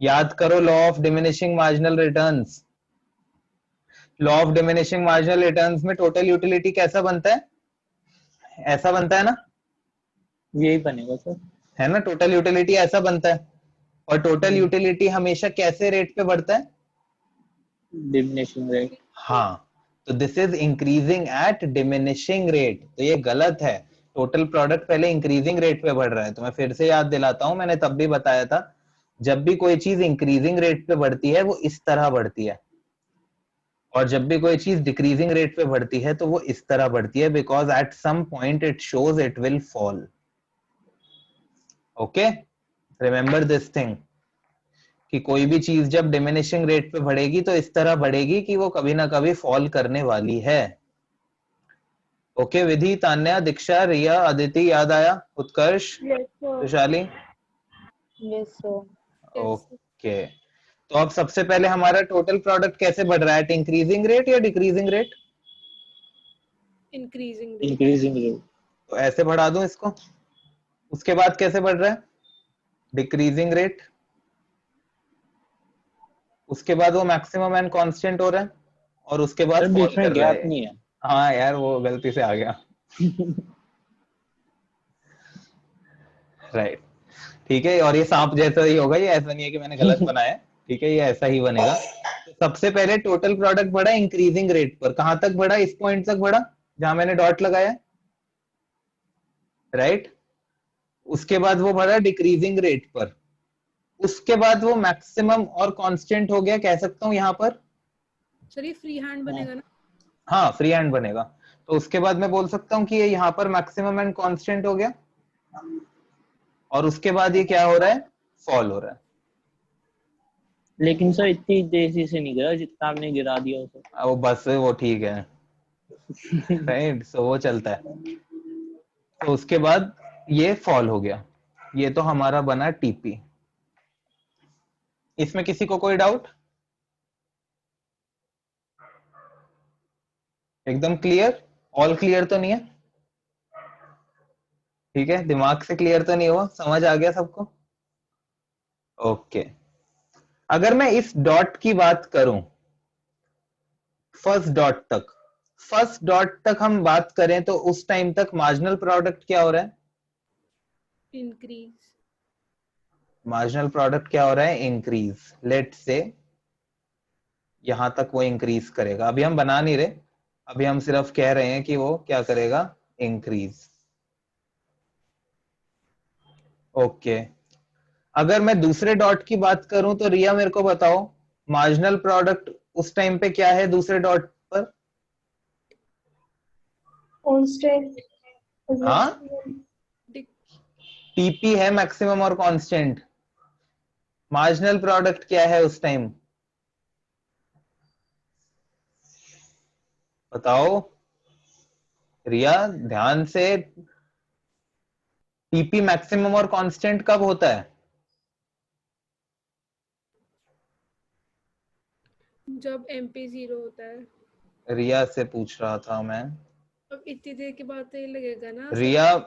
याद करो law of diminishing marginal returns. Law of diminishing marginal returns में टोटल यूटिलिटी कैसा बनता है, ऐसा बनता है ना, यही बनेगा सर। है ना? टोटल यूटिलिटी ऐसा बनता है, और टोटल यूटिलिटी हमेशा कैसे रेट पे बढ़ता है, डिमिनिशिंग रेट। हाँ, तो this is increasing at diminishing rate, तो ये गलत है, टोटल प्रोडक्ट पहले इंक्रीजिंग रेट पे बढ़ रहा है। तो मैं फिर से याद दिलाता हूं, मैंने तब भी बताया था, जब भी कोई चीज इंक्रीजिंग रेट पे बढ़ती है वो इस तरह बढ़ती है, और जब भी कोई चीज डिक्रीजिंग रेट पे बढ़ती है तो वो इस तरह बढ़ती है, because at some point it shows it will fall. Okay, remember this thing, कि कोई भी चीज जब डिमिनिशिंग रेट पे बढ़ेगी तो इस तरह बढ़ेगी कि वो कभी ना कभी फॉल करने वाली है। ओके विधि, तान्या, दीक्षा, रिया, अदिति, याद आया? उत्कर्ष, Yes, sir. Vishali, Yes, sir. Okay. तो अब सबसे पहले हमारा टोटल प्रोडक्ट कैसे बढ़ रहा है, इंक्रीजिंग रेट या decreasing rate? Increasing rate. Increasing rate. तो ऐसे बढ़ा दूं इसको, उसके बाद कैसे बढ़ रहा है, डिक्रीजिंग रेट, उसके बाद वो मैक्सिमम एंड कांस्टेंट हो रहा है, और उसके बाद सर फॉल बीच में कर रहा गैप है। नहीं है। हाँ यार वो गलती से आ गया। राइट, ठीक है, और ये सांप जैसा ही होगा, ये ऐसा नहीं है कि मैंने गलत बनाया है, ठीक है, ये ऐसा ही बनेगा। तो सबसे पहले टोटल प्रोडक्ट बढ़ा इंक्रीजिंग रेट पर, कहां तक बढ़ा, इस पॉइंट तक बढ़ा जहां मैंने डॉट लगाया, राइट? उसके बाद वो बढ़ा डिक्रीजिंग रेट पर, उसके बाद वो मैक्सिमम और कांस्टेंट हो गया, कह सकता हूं यहाँ पर। सर ये फ्री हैंड बनेगा ना? हाँ फ्री हैंड बनेगा, तो उसके बाद मैं बोल सकता हूँ कि ये यहाँ पर मैक्सिमम एंड कांस्टेंट हो गया, और उसके बाद ये क्या हो रहा है, फॉल हो रहा है। लेकिन सर इतनी तेजी से नहीं गिरा जितना आपने गिरा दिया उसे। वो बस वो ठीक है, राइट, सो वो चलता है। तो उसके बाद ये फॉल हो गया, ये तो हमारा बना टीपी। इसमें किसी को कोई डाउट? एकदम क्लियर, ऑल क्लियर तो नहीं है? ठीक है, दिमाग से क्लियर तो नहीं हुआ, समझ आ गया सबको? ओके, अगर मैं इस डॉट की बात करूं, फर्स्ट डॉट तक हम बात करें तो उस टाइम तक मार्जिनल प्रोडक्ट क्या हो रहा है, इंक्रीज। मार्जिनल प्रोडक्ट क्या हो रहा है, इंक्रीज। लेट से यहां तक वो इंक्रीज करेगा, अभी हम बना नहीं रहे, अभी हम सिर्फ कह रहे हैं कि वो क्या करेगा, इंक्रीज। ओके, अगर मैं दूसरे डॉट की बात करूं तो रिया मेरे को बताओ, मार्जिनल प्रोडक्ट उस टाइम पे क्या है दूसरे डॉट पर? कांस्टेंट हाँ, डिक- टीपी है मैक्सिमम और कांस्टेंट। मार्जिनल प्रोडक्ट क्या है उस टाइम, बताओ रिया ध्यान से। टीपी मैक्सिमम और कांस्टेंट कब होता है? जब MP 0 होता है। रिया से पूछ रहा था मैं। अब इतनी देर के बाद तो ये लगेगा ना सब। रिया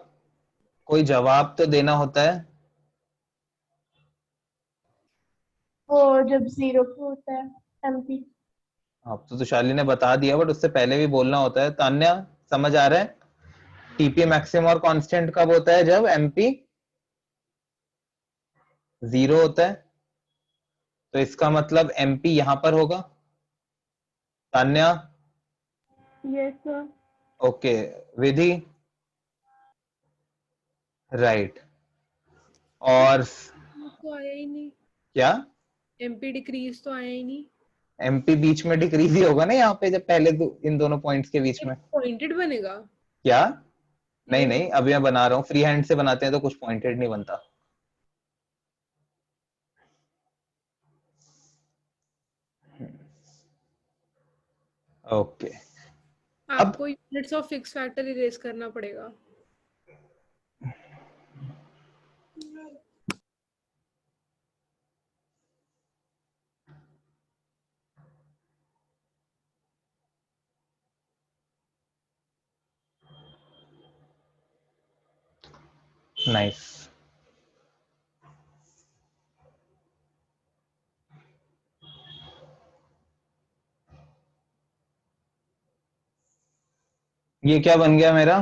कोई जवाब तो देना होता है। वो जब 0 पे होता है एमपी। अब तो तुषाली ने बता दिया, बट उससे पहले भी बोलना होता है। तान्या समझ आ रहा है? टीपी मैक्सिमम और कांस्टेंट कब होता है? जब एमपी 0 होता है। तो इसका मतलब एमपी यहां पर होगा। Tanya yes sir. ओके, विधि राइट। और तो आया ही नहीं। क्या? MP डिक्रीज तो आया ही नहीं। एमपी बीच में डिक्रीज ही होगा ना यहाँ पे, जब पहले इन दोनों पॉइंट्स के बीच ये में। पॉइंटेड बनेगा। क्या? नहीं ये नहीं, अभी मैं बना रहा हूँ, फ्री हैंड से बनाते हैं तो कुछ पॉइंटेड नहीं बनता। ओके। अब आपको units of fix factor erase करना पड़ेगा। नाइस। ये क्या बन गया मेरा?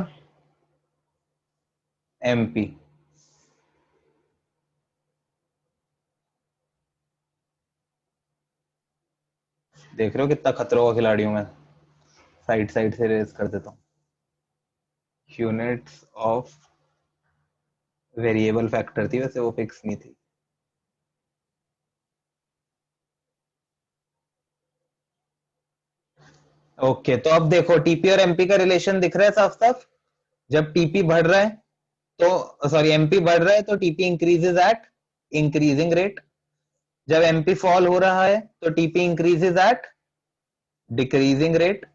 एमपी। देख रहे हो कितना खतरों का खिलाड़ी हूं मैं। साइड साइड से रेस कर देता हूँ। यूनिट्स ऑफ वेरिएबल फैक्टर थी, वैसे वो फिक्स नहीं थी। ओके, तो अब देखो टीपी और एमपी का रिलेशन दिख रहा है साफ साफ। जब टीपी बढ़ रहा है तो सॉरी एमपी बढ़ रहा है तो TP increases at increasing rate. जब एमपी फॉल हो रहा है तो TP increases at decreasing rate.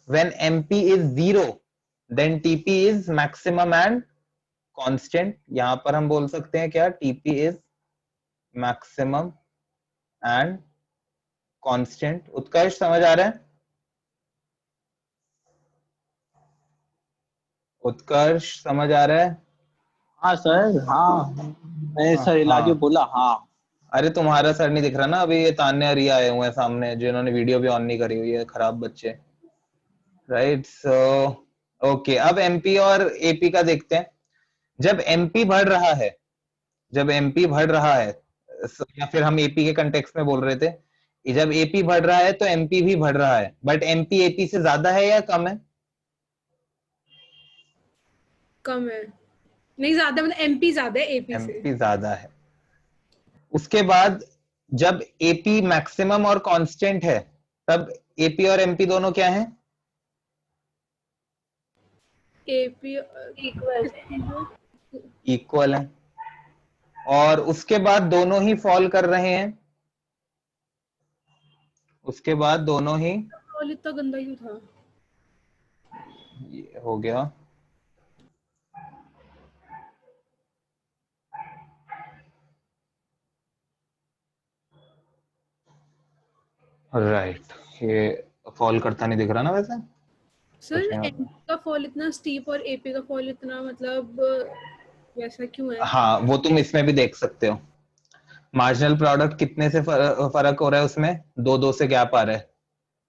When MP is 0 then TP is maximum and constant. यहां पर हम बोल सकते हैं क्या? TP is maximum and constant. Utkarsh समझ आ रहा है? उत्कर्ष समझ आ रहा है? हाँ सर, हाँ मैंने सर हिला के हाँ, बोला हाँ। अरे तुम्हारा सर नहीं दिख रहा ना अभी, ये तान्या रिया आए हुए हैं सामने जिन्होंने वीडियो भी ऑन नहीं करी हुई है, खराब बच्चे। राइट, सो ओके, अब एमपी और एपी का देखते हैं। जब एमपी बढ़ रहा है, जब एमपी बढ़ रहा है, या फिर हम एपी के कंटेक्स्ट में बोल रहे थे, जब एपी बढ़ रहा है तो एमपी भी बढ़ रहा है, बट एमपी एपी से ज्यादा है या कम है? कम है। नहीं ज्यादा, मतलब MP ज्यादा है AP से। एमपी ज्यादा है। उसके बाद जब एपी मैक्सिमम और कांस्टेंट है, तब एपी और एमपी दोनों क्या हैं? AP equal. इक्वल है। और उसके बाद दोनों ही फॉल कर रहे हैं। उसके बाद दोनों ही, और इतना गंदा क्यों था? ये हो गया। राइट, ये फॉल करता नहीं दिख रहा ना वैसे। सर MP का फॉल इतना स्टीप और AP का फॉल इतना, मतलब वैसा क्यों है? हाँ, वो तुम इसमें भी देख सकते हो। मार्जिनल प्रोडक्ट कितने से फर्क हो रहा है उसमें? 2-2 से गैप आ रहा है।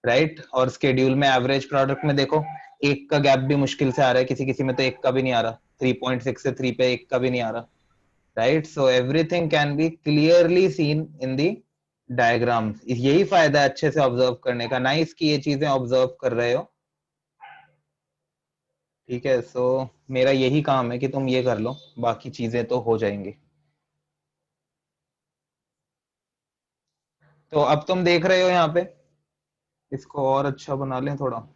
राइट, और स्केड्यूल में एवरेज प्रोडक्ट में देखो, एक का गैप भी मुश्किल से आ रहा है, किसी किसी में तो एक का भी नहीं आ रहा। 3.6 से 3 पे एक का भी नहीं आ रहा। Right, so everything can be clearly seen in the diagram. यही फायदा है अच्छे से ऑब्जर्व करने का। नाइस कि ये चीजें ऑब्जर्व कर रहे हो। ठीक है, सो मेरा यही काम है कि तुम ये कर लो, बाकी चीजें तो हो जाएंगी। तो अब तुम देख रहे हो यहाँ पे, इसको और अच्छा बना लें थोड़ा।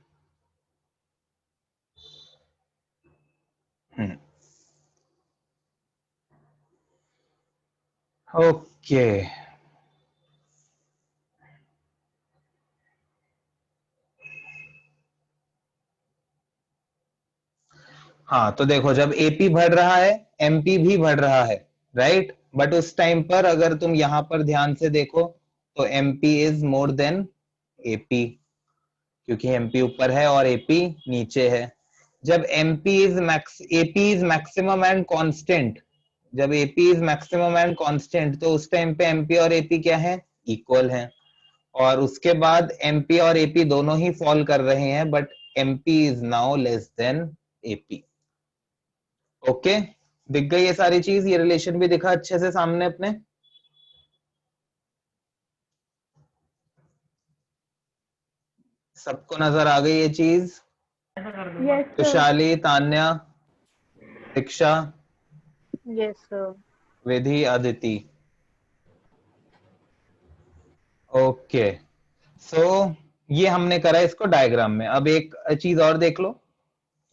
ओके, हाँ तो देखो, जब एपी बढ़ रहा है एमपी भी बढ़ रहा है, राइट। बट उस टाइम पर अगर तुम यहाँ पर ध्यान से देखो तो MP is more than AP, क्योंकि एमपी ऊपर है और एपी नीचे है। जब AP is maximum and constant, जब AP is maximum and constant, तो उस टाइम पे एमपी और एपी क्या है, इक्वल है। और उसके बाद एमपी और एपी दोनों ही फॉल कर रहे हैं, but MP is now less than AP. Okay, दिख गई ये सारी चीज, ये रिलेशन भी दिखा अच्छे से सामने अपने। सबको नजर आ गई ये चीज? Yes, sir. तुषाली, तान्या, दीक्षा, Yes, sir. विधि, अदिति। ओके, सो ये हमने करा इसको डायग्राम में। अब एक चीज और देख लो,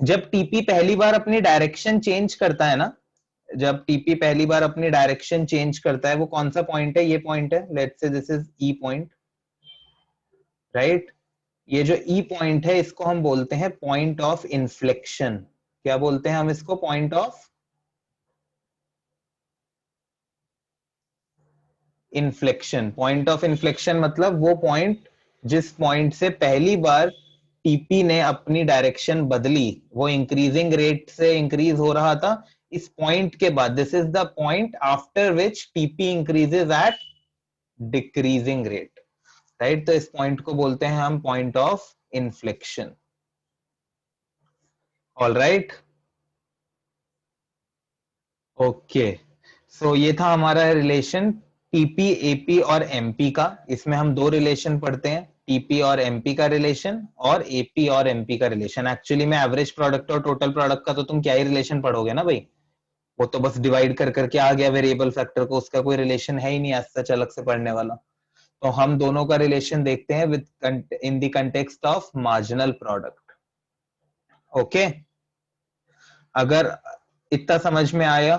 जब टीपी पहली बार अपनी डायरेक्शन चेंज करता है ना, जब टीपी पहली बार अपनी डायरेक्शन चेंज करता है, वो कौन सा पॉइंट है, ये पॉइंट है, let's say this is E point, right. ये जो ई पॉइंट है इसको हम बोलते हैं पॉइंट ऑफ इन्फ्लेक्शन। क्या बोलते हैं हम इसको? Point of inflection. Point of inflection मतलब वो पॉइंट जिस पॉइंट से पहली बार टीपी ने अपनी डायरेक्शन बदली, वो इंक्रीजिंग रेट से इंक्रीज हो रहा था। इस पॉइंट के बाद, this is the point after which TP increases at decreasing rate, right. तो इस पॉइंट को बोलते हैं हम point of inflection. All right, okay. So ये था हमारा रिलेशन टीपी, एपी और एमपी का। इसमें हम दो रिलेशन पढ़ते हैं, टीपी और एमपी का रिलेशन और एपी और एमपी का रिलेशन। एक्चुअली में एवरेज प्रोडक्ट और टोटल प्रोडक्ट का तो तुम क्या ही रिलेशन पढ़ोगे ना भाई, वो तो बस डिवाइड कर करके आ गया वेरिएबल फैक्टर को, उसका कोई रिलेशन है ही नहीं आज सच अलग से पढ़ने वाला। तो हम दोनों का रिलेशन देखते हैं with in the context of marginal product. Okay, अगर इतना समझ में आया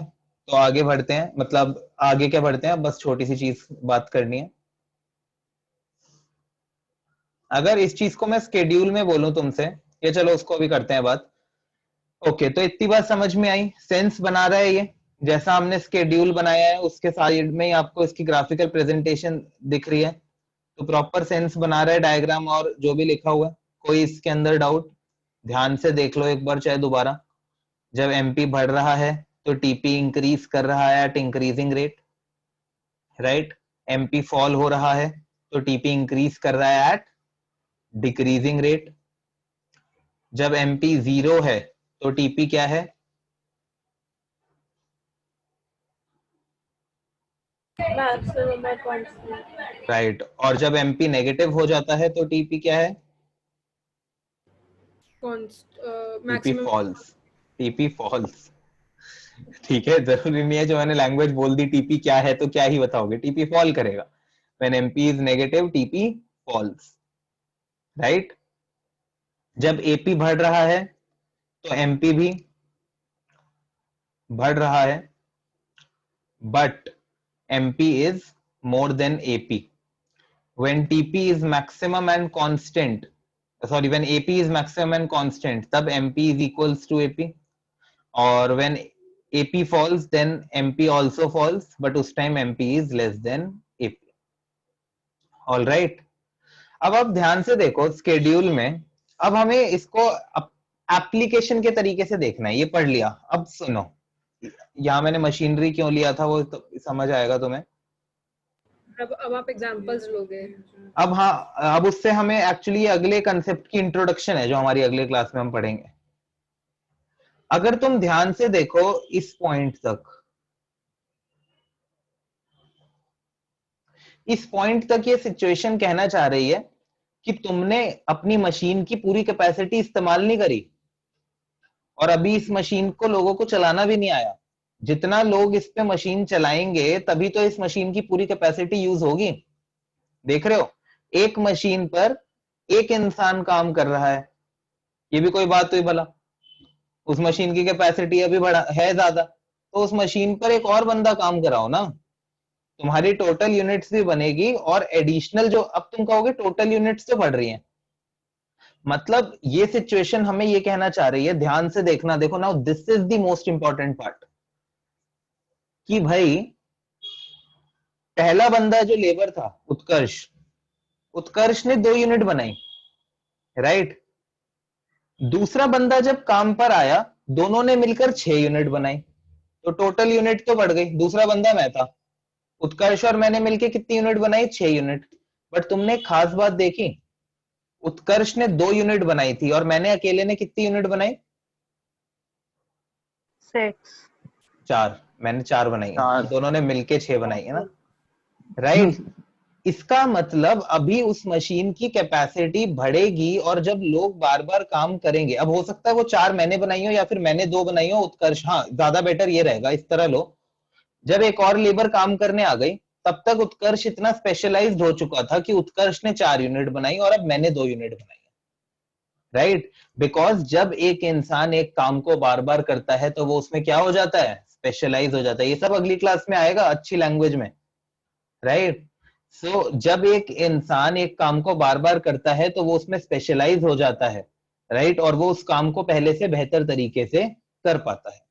तो आगे बढ़ते हैं, मतलब आगे क्या बढ़ते हैं, बस छोटी सी चीज बात करनी है। अगर इस चीज को मैं स्केड्यूल में बोलूं तुमसे, ये चलो उसको अभी करते हैं बात। ओके, तो इतनी बात समझ में आई, सेंस बना रहा है ये, जैसा हमने स्केड्यूल बनाया है उसके साइड में ही आपको इसकी ग्राफिकल प्रेजेंटेशन दिख रही है, तो प्रॉपर सेंस बना रहा है डायग्राम और जो भी लिखा हुआ है। कोई इसके अंदर डाउट? ध्यान से देख लो एक बार चाहे दोबारा। जब एमपी बढ़ रहा है तो टीपी इंक्रीज कर रहा है at increasing rate, right. MP fall हो रहा है तो टीपी इंक्रीज कर रहा है एट डिक्रीजिंग रेट। जब एमपी 0 है तो टीपी क्या है? Maximum or constant. राइट। और जब एमपी नेगेटिव हो जाता है तो टीपी क्या है? TP maximum falls. TP falls, ठीक है, जरूरी नहीं है जो मैंने लैंग्वेज बोल दी टीपी क्या है तो क्या ही बताओगे, टीपी फॉल करेगा। When MP is negative TP falls, right. जब एपी बढ़ रहा है तो एमपी भी बढ़ रहा है, but MP is more than AP. When TP is maximum and constant, sorry, when AP is maximum and constant, तब MP is equals to AP, और when AP falls then MP also falls, but उस time MP is less than AP. All right, अब आप ध्यान से देखो schedule में, अब हमें इसको एप्लीकेशन के तरीके से देखना है। ये पढ़ लिया, अब सुनो, यहाँ मैंने मशीनरी क्यों लिया था वो तो समझ आएगा तुम्हें। अब आप एग्जांपल्स लोगे। अब हाँ, अब उससे हमें एक्चुअली अगले कंसेप्ट की इंट्रोडक्शन है जो हमारी अगले क्लास में हम पढ़ेंगे। अगर तुम ध्यान से देखो इस पॉइंट तक, इस पॉइंट तक ये सिचुएशन कहना चाह रही है कि तुमने अपनी मशीन की पूरी कैपेसिटी इस्तेमाल नहीं करी, और अभी इस मशीन को लोगों को चलाना भी नहीं आया। जितना लोग इस पे मशीन चलाएंगे तभी तो इस मशीन की पूरी कैपेसिटी यूज होगी। देख रहे हो, एक मशीन पर एक इंसान काम कर रहा है, ये भी कोई बात हुई भला? उस मशीन की कैपेसिटी अभी बड़ा है ज्यादा, तो उस मशीन पर एक और बंदा काम कराओ ना, तुम्हारी टोटल यूनिट्स भी बनेगी और एडिशनल जो अब तुम कहोगे टोटल यूनिट्स तो बढ़ रही हैं। मतलब ये सिचुएशन हमें ये कहना चाह रही है, ध्यान से देखना, देखो now this is the most important part, कि भाई पहला बंदा जो लेबर था उत्कर्ष, उत्कर्ष ने 2 यूनिट बनाई, राइट। दूसरा बंदा जब काम पर आया, दोनों ने मिलकर 6 यूनिट बनाई, तो टोटल यूनिट तो बढ़ गई। दूसरा बंदा मैं था, उत्कर्ष और मैंने मिलकर कितनी यूनिट बनाई? 6 यूनिट। बट तुमने एक खास बात देखी, उत्कर्ष ने 2 यूनिट बनाई थी और मैंने अकेले ने कितनी यूनिट बनाई? 6 4। मैंने 4 बनाई है, 4 दोनों ने मिलके 6 बनाई है ना, राइट। इसका मतलब अभी उस मशीन की कैपेसिटी बढ़ेगी और जब लोग बार बार काम करेंगे, अब हो सकता है वो 4 मैंने बनाई हो या फिर मैंने 2 बनाई हो, उत्कर्ष, हाँ ज्यादा बेटर ये रहेगा, इस तरह लो, जब एक और लेबर काम करने आ गई तब तक उत्कर्ष इतना स्पेशलाइज्ड हो चुका था कि उत्कर्ष ने 4 यूनिट बनाई और अब मैंने 2 यूनिट बनाई, राइट। बिकॉज जब एक इंसान एक काम को बार बार करता है तो वो उसमें क्या हो जाता है? स्पेशलाइज हो जाता है। ये सब अगली क्लास में आएगा अच्छी लैंग्वेज में, राइट। सो जब एक इंसान एक काम को बार बार करता है तो वो उसमें स्पेशलाइज हो जाता है, राइट, और वो उस काम को पहले से बेहतर तरीके से कर पाता है।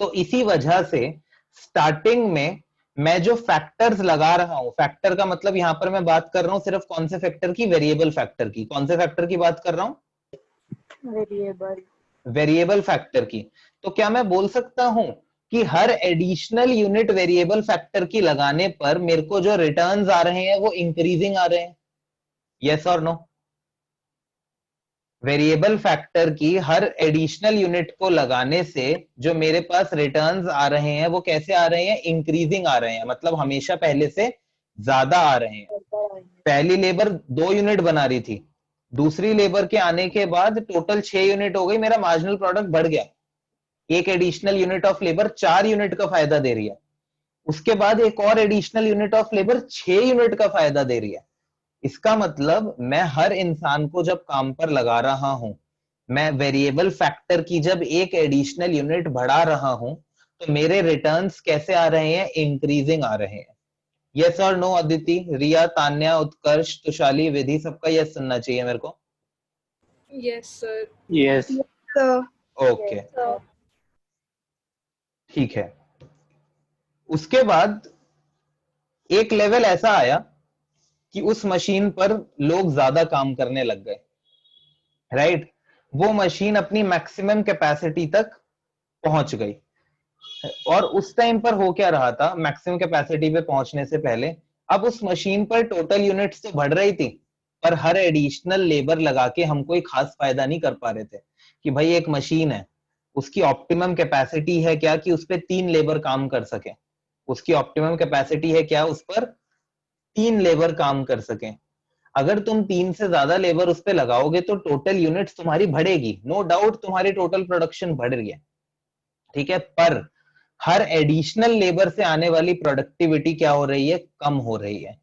तो इसी वजह से स्टार्टिंग में मैं जो फैक्टर्स लगा रहा हूं, फैक्टर का मतलब यहां पर मैं बात कर रहा हूं सिर्फ कौन से फैक्टर की? वेरिएबल फैक्टर की। कौन से फैक्टर की बात कर रहा हूं? वेरिएबल फैक्टर की। तो क्या मैं बोल सकता हूं कि हर एडिशनल यूनिट वेरिएबल फैक्टर की लगाने पर मेरे को जो रिटर्न्स आ रहे हैं वो इंक्रीजिंग आ रहे हैं? यस और नो? वेरिएबल फैक्टर की हर एडिशनल यूनिट को लगाने से जो मेरे पास रिटर्न्स आ रहे हैं वो कैसे आ रहे हैं? इंक्रीजिंग आ रहे हैं, मतलब हमेशा पहले से ज्यादा आ रहे हैं। पहली लेबर 2 यूनिट बना रही थी, दूसरी लेबर के आने के बाद टोटल 6 यूनिट हो गई, मेरा मार्जिनल प्रोडक्ट बढ़ गया। एक additional unit of labour 4 unit का फायदा दे रही है, उसके बाद एक और additional unit of labour 6 unit का फायदा दे रही है। इसका मतलब मैं हर इंसान को जब काम पर लगा रहा हूं, मैं वेरिएबल फैक्टर की जब एक एडिशनल यूनिट बढ़ा रहा हूं, तो मेरे रिटर्न्स कैसे आ रहे हैं? इंक्रीजिंग आ रहे हैं। यस और नो अदिति, रिया, तान्या, उत्कर्ष, तुषाली, विधि, सबका यस सुनना चाहिए मेरे को। Yes sir. यस ओके, ठीक है। उसके बाद एक लेवल ऐसा आया कि उस मशीन पर लोग ज्यादा काम करने लग गए, राइट। वो मशीन अपनी मैक्सिमम कैपेसिटी तक पहुंच गई, और उस टाइम पर हो क्या रहा था? मैक्सिमम कैपेसिटी पे पहुंचने से पहले अब उस मशीन पर टोटल यूनिट्स तो बढ़ रही थी, पर हर एडिशनल लेबर लगा के हम कोई खास फायदा नहीं कर पा रहे थे। कि भाई एक मशीन है, उसकी ऑप्टिमम कैपेसिटी है क्या कि उस पर 3 लेबर काम कर सके? उसकी ऑप्टिमम कैपेसिटी है क्या उस पर 3 लेबर काम कर सके? अगर तुम 3 से ज्यादा लेबर उस पर लगाओगे तो टोटल यूनिट्स तुम्हारी बढ़ेगी, नो डाउट तुम्हारी टोटल प्रोडक्शन बढ़ रही है, ठीक है। पर हर एडिशनल लेबर से आने वाली प्रोडक्टिविटी क्या हो रही है? कम हो रही है,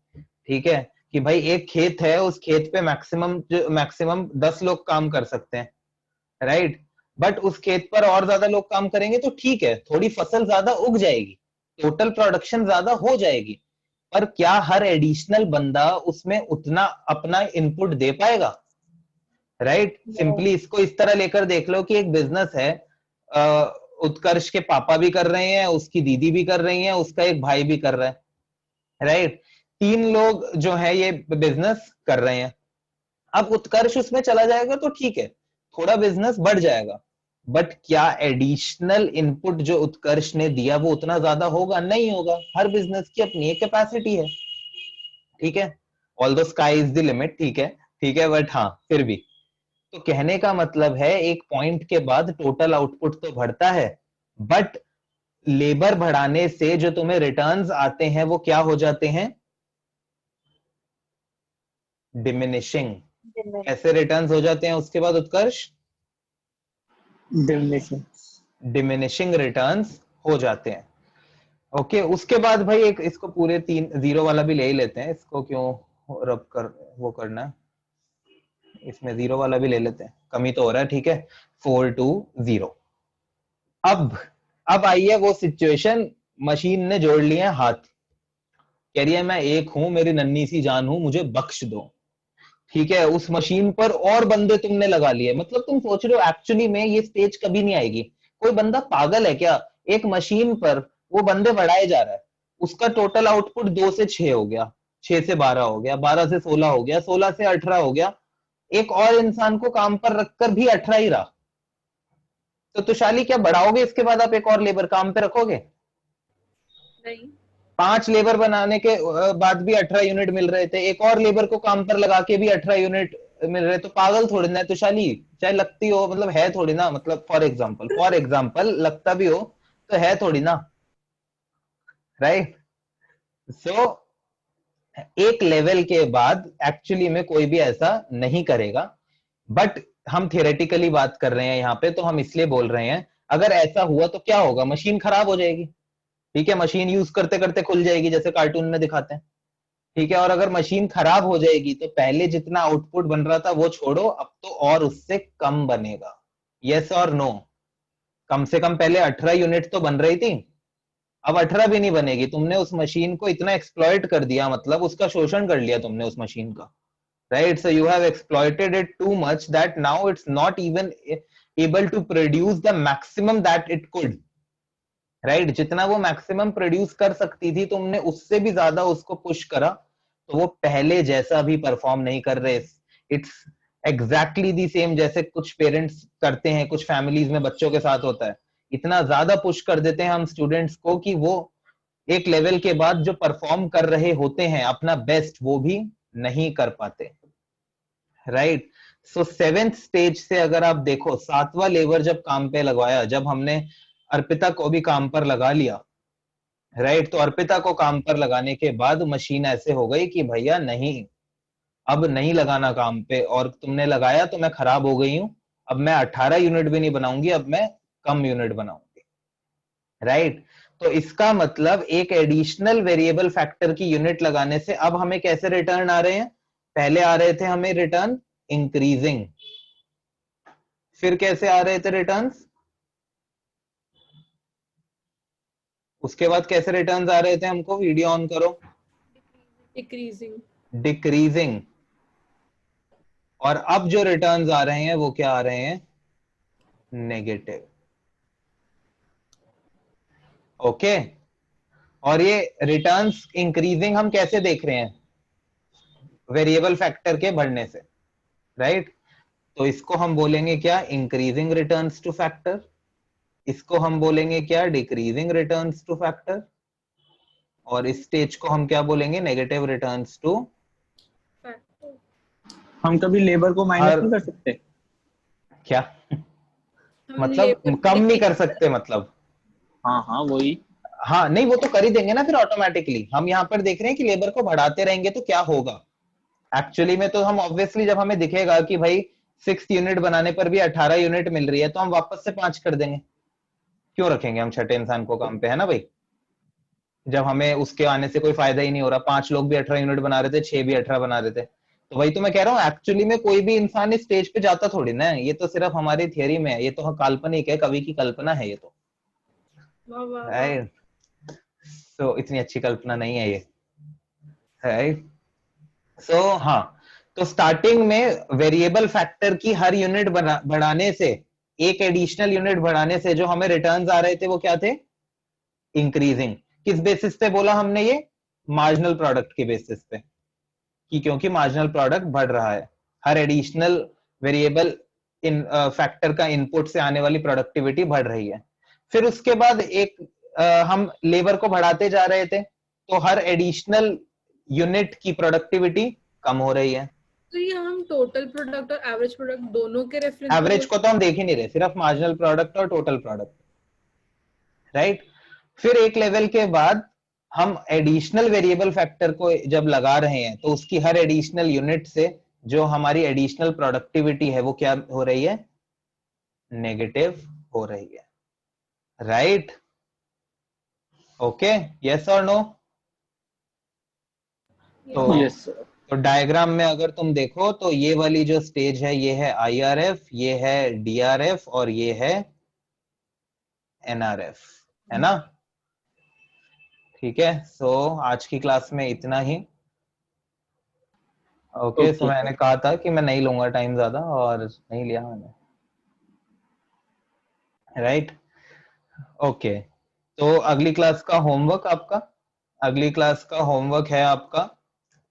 ठीक है। कि भाई एक खेत है, उस खेत पे मैक्सिमम 10 लोग काम कर सकते हैं, राइट। बट उस खेत पर और ज्यादा लोग काम करेंगे तो ठीक है, थोड़ी फसल ज्यादा उग जाएगी, टोटल प्रोडक्शन ज्यादा हो जाएगी, पर क्या हर एडिशनल बंदा उसमें उतना अपना इनपुट दे पाएगा? राइट। सिंपली इसको इस तरह लेकर देख लो कि एक बिजनेस है, उत्कर्ष के पापा भी कर रहे हैं, उसकी दीदी भी कर रही है, उसका एक भाई भी कर रहा है, राइट। 3 लोग जो है ये बिजनेस कर रहे हैं। अब उत्कर्ष उसमें चला जाएगा तो ठीक है, थोड़ा बिजनेस बढ़ जाएगा, बट क्या एडिशनल इनपुट जो उत्कर्ष ने दिया वो उतना ज्यादा होगा? नहीं होगा। हर बिजनेस की अपनी एक कैपेसिटी है, ठीक है। All the sky is the limit, ठीक है, ठीक है, बट हाँ फिर भी। तो कहने का मतलब है एक पॉइंट के बाद टोटल आउटपुट तो बढ़ता है, बट लेबर बढ़ाने से जो तुम्हें रिटर्न्स आते हैं वो क्या हो जाते हैं? डिमिनिशिंग। कैसे रिटर्न्स हो जाते हैं उसके बाद उत्कर्ष? डिमिनिशिंग रिटर्न्स हो जाते हैं। ओके, उसके बाद भाई एक इसको पूरे 3 0 वाला भी ले ही लेते हैं, इसको क्यों और अब वो करना है, इसमें 0 वाला भी ले लेते हैं, कमी तो हो रहा है, ठीक है। 4 to 0। अब आई है वो सिचुएशन, मशीन ने जोड़ लिए हाथ, कह रही है मैं एक हूं, मेरी नन्ही सी जान हूं, मुझे बख्श दो, ठीक है। उस मशीन पर और बंदे तुमने लगा लिए, मतलब तुम सोच रहे हो एक्चुअली में ये स्टेज कभी नहीं आएगी। कोई बंदा पागल है क्या? एक मशीन पर वो बंदे बढ़ाए जा रहा है, उसका टोटल आउटपुट 2 से 6 हो गया, 6 से 12 हो गया, 12 से 16 हो गया, 16 से 18 हो गया, एक और इंसान को काम पर रखकर भी 18 ही रहा। तो तुषाली क्या बढ़ाओगे इसके बाद आप एक और लेबर काम पे रखोगे? नहीं, 5 लेबर बनाने के बाद भी 18 यूनिट मिल रहे थे, एक और लेबर को काम पर लगा के भी 18 यूनिट मिल रहे, तो पागल थोड़ी ना है तुषाली, चाहे लगती हो, मतलब है थोड़ी ना, मतलब फॉर एग्जाम्पल लगता भी हो तो है थोड़ी ना, राइट। सो एक लेवल के बाद एक्चुअली में कोई भी ऐसा नहीं करेगा, बट हम थियोरेटिकली बात कर रहे हैं यहाँ पे, तो हम इसलिए बोल रहे हैं अगर ऐसा हुआ तो क्या होगा, मशीन खराब हो जाएगी, ठीक है, मशीन यूज करते करते खुल जाएगी जैसे कार्टून में दिखाते हैं, ठीक है। और अगर मशीन खराब हो जाएगी तो पहले जितना आउटपुट बन रहा था वो छोड़ो, अब तो और उससे कम बनेगा, यस और नो? कम से कम पहले 18 यूनिट तो बन रही थी, अब 18 भी नहीं बनेगी। तुमने उस मशीन को इतना एक्सप्लॉइट कर दिया, मतलब उसका शोषण कर लिया तुमने उस मशीन का, right? So you have exploited it too much that now it's not even able to produce the maximum that it could, right? जितना वो मैक्सिमम प्रोड्यूस कर सकती थी तुमने उससे भी ज्यादा उसको पुश करा, तो वो पहले जैसा भी परफॉर्म नहीं कर रहे। इट्स एग्जैक्टली दी सेम जैसे कुछ पेरेंट्स करते हैं, कुछ फैमिलीज में बच्चों के साथ होता है, इतना ज्यादा पुश कर देते हैं हम स्टूडेंट्स को कि वो एक लेवल के बाद जो परफॉर्म कर रहे होते हैं अपना बेस्ट, वो भी नहीं कर पाते, राइट। सो 7th स्टेज से अगर आप देखो, 7वां लेबर जब काम पे लगवाया, जब हमने अर्पिता को भी काम पर लगा लिया, राइट, तो अर्पिता को काम पर लगाने के बाद मशीन ऐसे हो गई कि भैया नहीं, अब नहीं लगाना काम पे, और तुमने लगाया तो मैं खराब हो गई हूं, अब मैं 18 यूनिट भी नहीं बनाऊंगी, अब मैं कम यूनिट बनाऊंगी, राइट। तो इसका मतलब एक एडिशनल वेरिएबल फैक्टर की यूनिट लगाने से अब हमें कैसे रिटर्न आ रहे हैं? पहले आ रहे थे हमें रिटर्न इंक्रीजिंग, फिर कैसे आ रहे थे रिटर्न्स? उसके बाद कैसे रिटर्न्स आ रहे थे हमको? वीडियो ऑन करो। डिक्रीजिंग। डिक्रीजिंग। और अब जो रिटर्न्स आ रहे हैं वो क्या आ रहे हैं? नेगेटिव। ओके। और ये रिटर्न्स इंक्रीजिंग हम कैसे देख रहे हैं? वेरिएबल फैक्टर के बढ़ने से, राइट। तो इसको हम बोलेंगे क्या? Increasing returns to factor. इसको हम बोलेंगे क्या? Decreasing returns to factor. और इस स्टेज को हम क्या बोलेंगे? Negative returns to. हम कभी लेबर को माइनस नहीं कर सकते क्या? हम मतलब कम नहीं कर सकते मतलब? हाँ हाँ वही। हाँ नहीं, वो तो कर ही देंगे ना फिर ऑटोमेटिकली। हम यहाँ पर देख रहे हैं कि लेबर को बढ़ाते रहेंगे तो क्या होगा एक्चुअली में, तो हम ऑब्वियसली जब हमें दिखेगा कि भाई 6 यूनिट बनाने पर भी 18 यूनिट मिल रही है, तो हम वापस से 5 कर देंगे। क्यों रखेंगे हम छठे इंसान को काम पे, है ना भाई, जब हमें उसके आने से कोई फायदा ही नहीं हो रहा। 5 लोग भी 18 यूनिट बना रहे थे, 6 भी 18 बना रहे थे। तो वही तो मैं कह रहा हूँ, एक्चुअली में कोई भी इंसान इस स्टेज पे जाता थोड़ी ना है, ये तो सिर्फ हमारी थियरी में है, ये तो काल्पनिक है, कवि की कल्पना है ये तो, राइट। सो इतनी अच्छी कल्पना नहीं है ये, राइट। सो हाँ, तो स्टार्टिंग में वेरिएबल फैक्टर की हर यूनिट बढ़ाने से, एक एडिशनल यूनिट बढ़ाने से जो हमें रिटर्न्स आ रहे थे वो क्या थे? इंक्रीजिंग। किस बेसिस पे बोला हमने ये? मार्जिनल प्रोडक्ट के बेसिस पे, कि क्योंकि मार्जिनल प्रोडक्ट बढ़ रहा है, हर एडिशनल वेरिएबल इन फैक्टर का इनपुट से आने वाली प्रोडक्टिविटी बढ़ रही है। फिर उसके बाद एक हम लेबर को बढ़ाते जा रहे थे, तो हर एडिशनल यूनिट की प्रोडक्टिविटी कम हो रही है। तो ये हम टोटल प्रोडक्ट और एवरेज प्रोडक्ट दोनों के रेफरेंस, एवरेज को तो हम देख ही नहीं रहे, सिर्फ मार्जिनल प्रोडक्ट और टोटल प्रोडक्ट, राइट। फिर एक लेवल के बाद हम एडिशनल वेरिएबल फैक्टर को जब लगा रहे हैं, तो उसकी हर एडिशनल यूनिट से जो हमारी एडिशनल प्रोडक्टिविटी है वो क्या हो रही है? नेगेटिव हो रही है, राइट। ओके, यस और नो? तो यस तो डायग्राम में अगर तुम देखो तो ये वाली जो स्टेज है ये है IRF, ये है DRF और ये है NRF, है ना? ठीक है, सो आज की क्लास में इतना ही। ओके, सो मैंने कहा था कि मैं नहीं लूंगा टाइम ज्यादा और नहीं लिया मैंने, राइट? ओके, तो अगली क्लास का होमवर्क आपका, अगली क्लास का होमवर्क है आपका,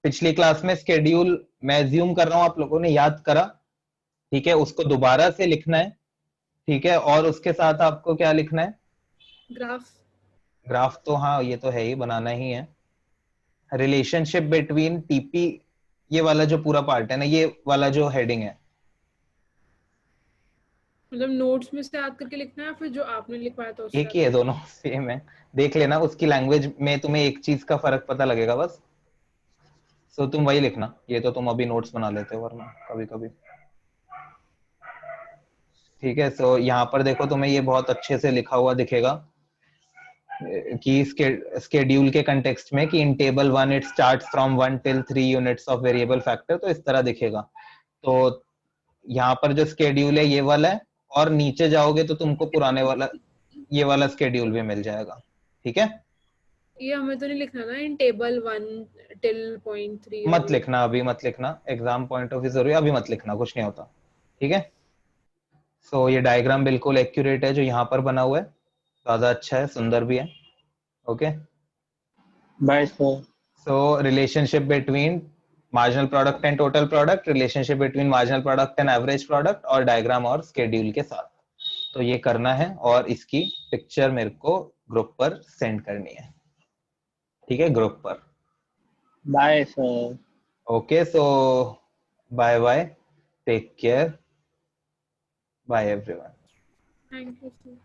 पिछली क्लास में स्केड्यूल मैं अज्यूम कर रहा हूं आप लोगों ने याद करा, ठीक है? उसको दोबारा से लिखना है, ठीक है? और उसके साथ आपको क्या लिखना है? ग्राफ। ग्राफ तो हाँ ये तो है ही, बनाना ही है। रिलेशनशिप बिटवीन टीपी, ये वाला जो पूरा पार्ट है ना, ये वाला जो हेडिंग है, मतलब नोट्स में से याद करके लिखना है फिर जो आपने लिखवाया था उससे एक ही है, दोनों सेम है। देख लेना उसकी लैंग्वेज में, तुम्हें एक चीज का फर्क पता लगेगा बस, सो तुम वही लिखना। ये तो तुम अभी नोट्स बना लेते हो वरना कभी कभी, ठीक है? सो यहाँ पर देखो तुम्हें ये बहुत अच्छे से लिखा हुआ दिखेगा कि स्केड्यूल के कंटेक्स्ट में कि इन table 1 it starts from 1 till 3 units of variable factor, तो इस तरह दिखेगा। तो यहाँ पर जो स्केड्यूल है ये वाला है, और नीचे जाओगे तो तुमको पुराने वाला ये वाला स्केड्यूल भी मिल जाएगा, ठीक है? ये हमें तो नहीं लिखना ना इन टेबल 1 टिल .3 मत लिखना अभी, मत लिखना, एग्जाम पॉइंट ऑफ व्यू जरूरी है, अभी मत लिखना, कुछ नहीं होता, ठीक है? सो ये डायग्राम बिल्कुल एक्यूरेट है जो यहाँ पर बना हुआ है, ज्यादा अच्छा है, सुंदर भी है। Okay, bye sir. So relationship between marginal product and total product, relationship between marginal product and average product, और डायग्राम और स्केड्यूल के साथ तो ये करना है, और इसकी पिक्चर मेरे को ग्रुप पर सेंड करनी है, ठीक है? ग्रुप पर। Bye sir. Okay, so bye bye, take care, bye everyone. Thank you sir.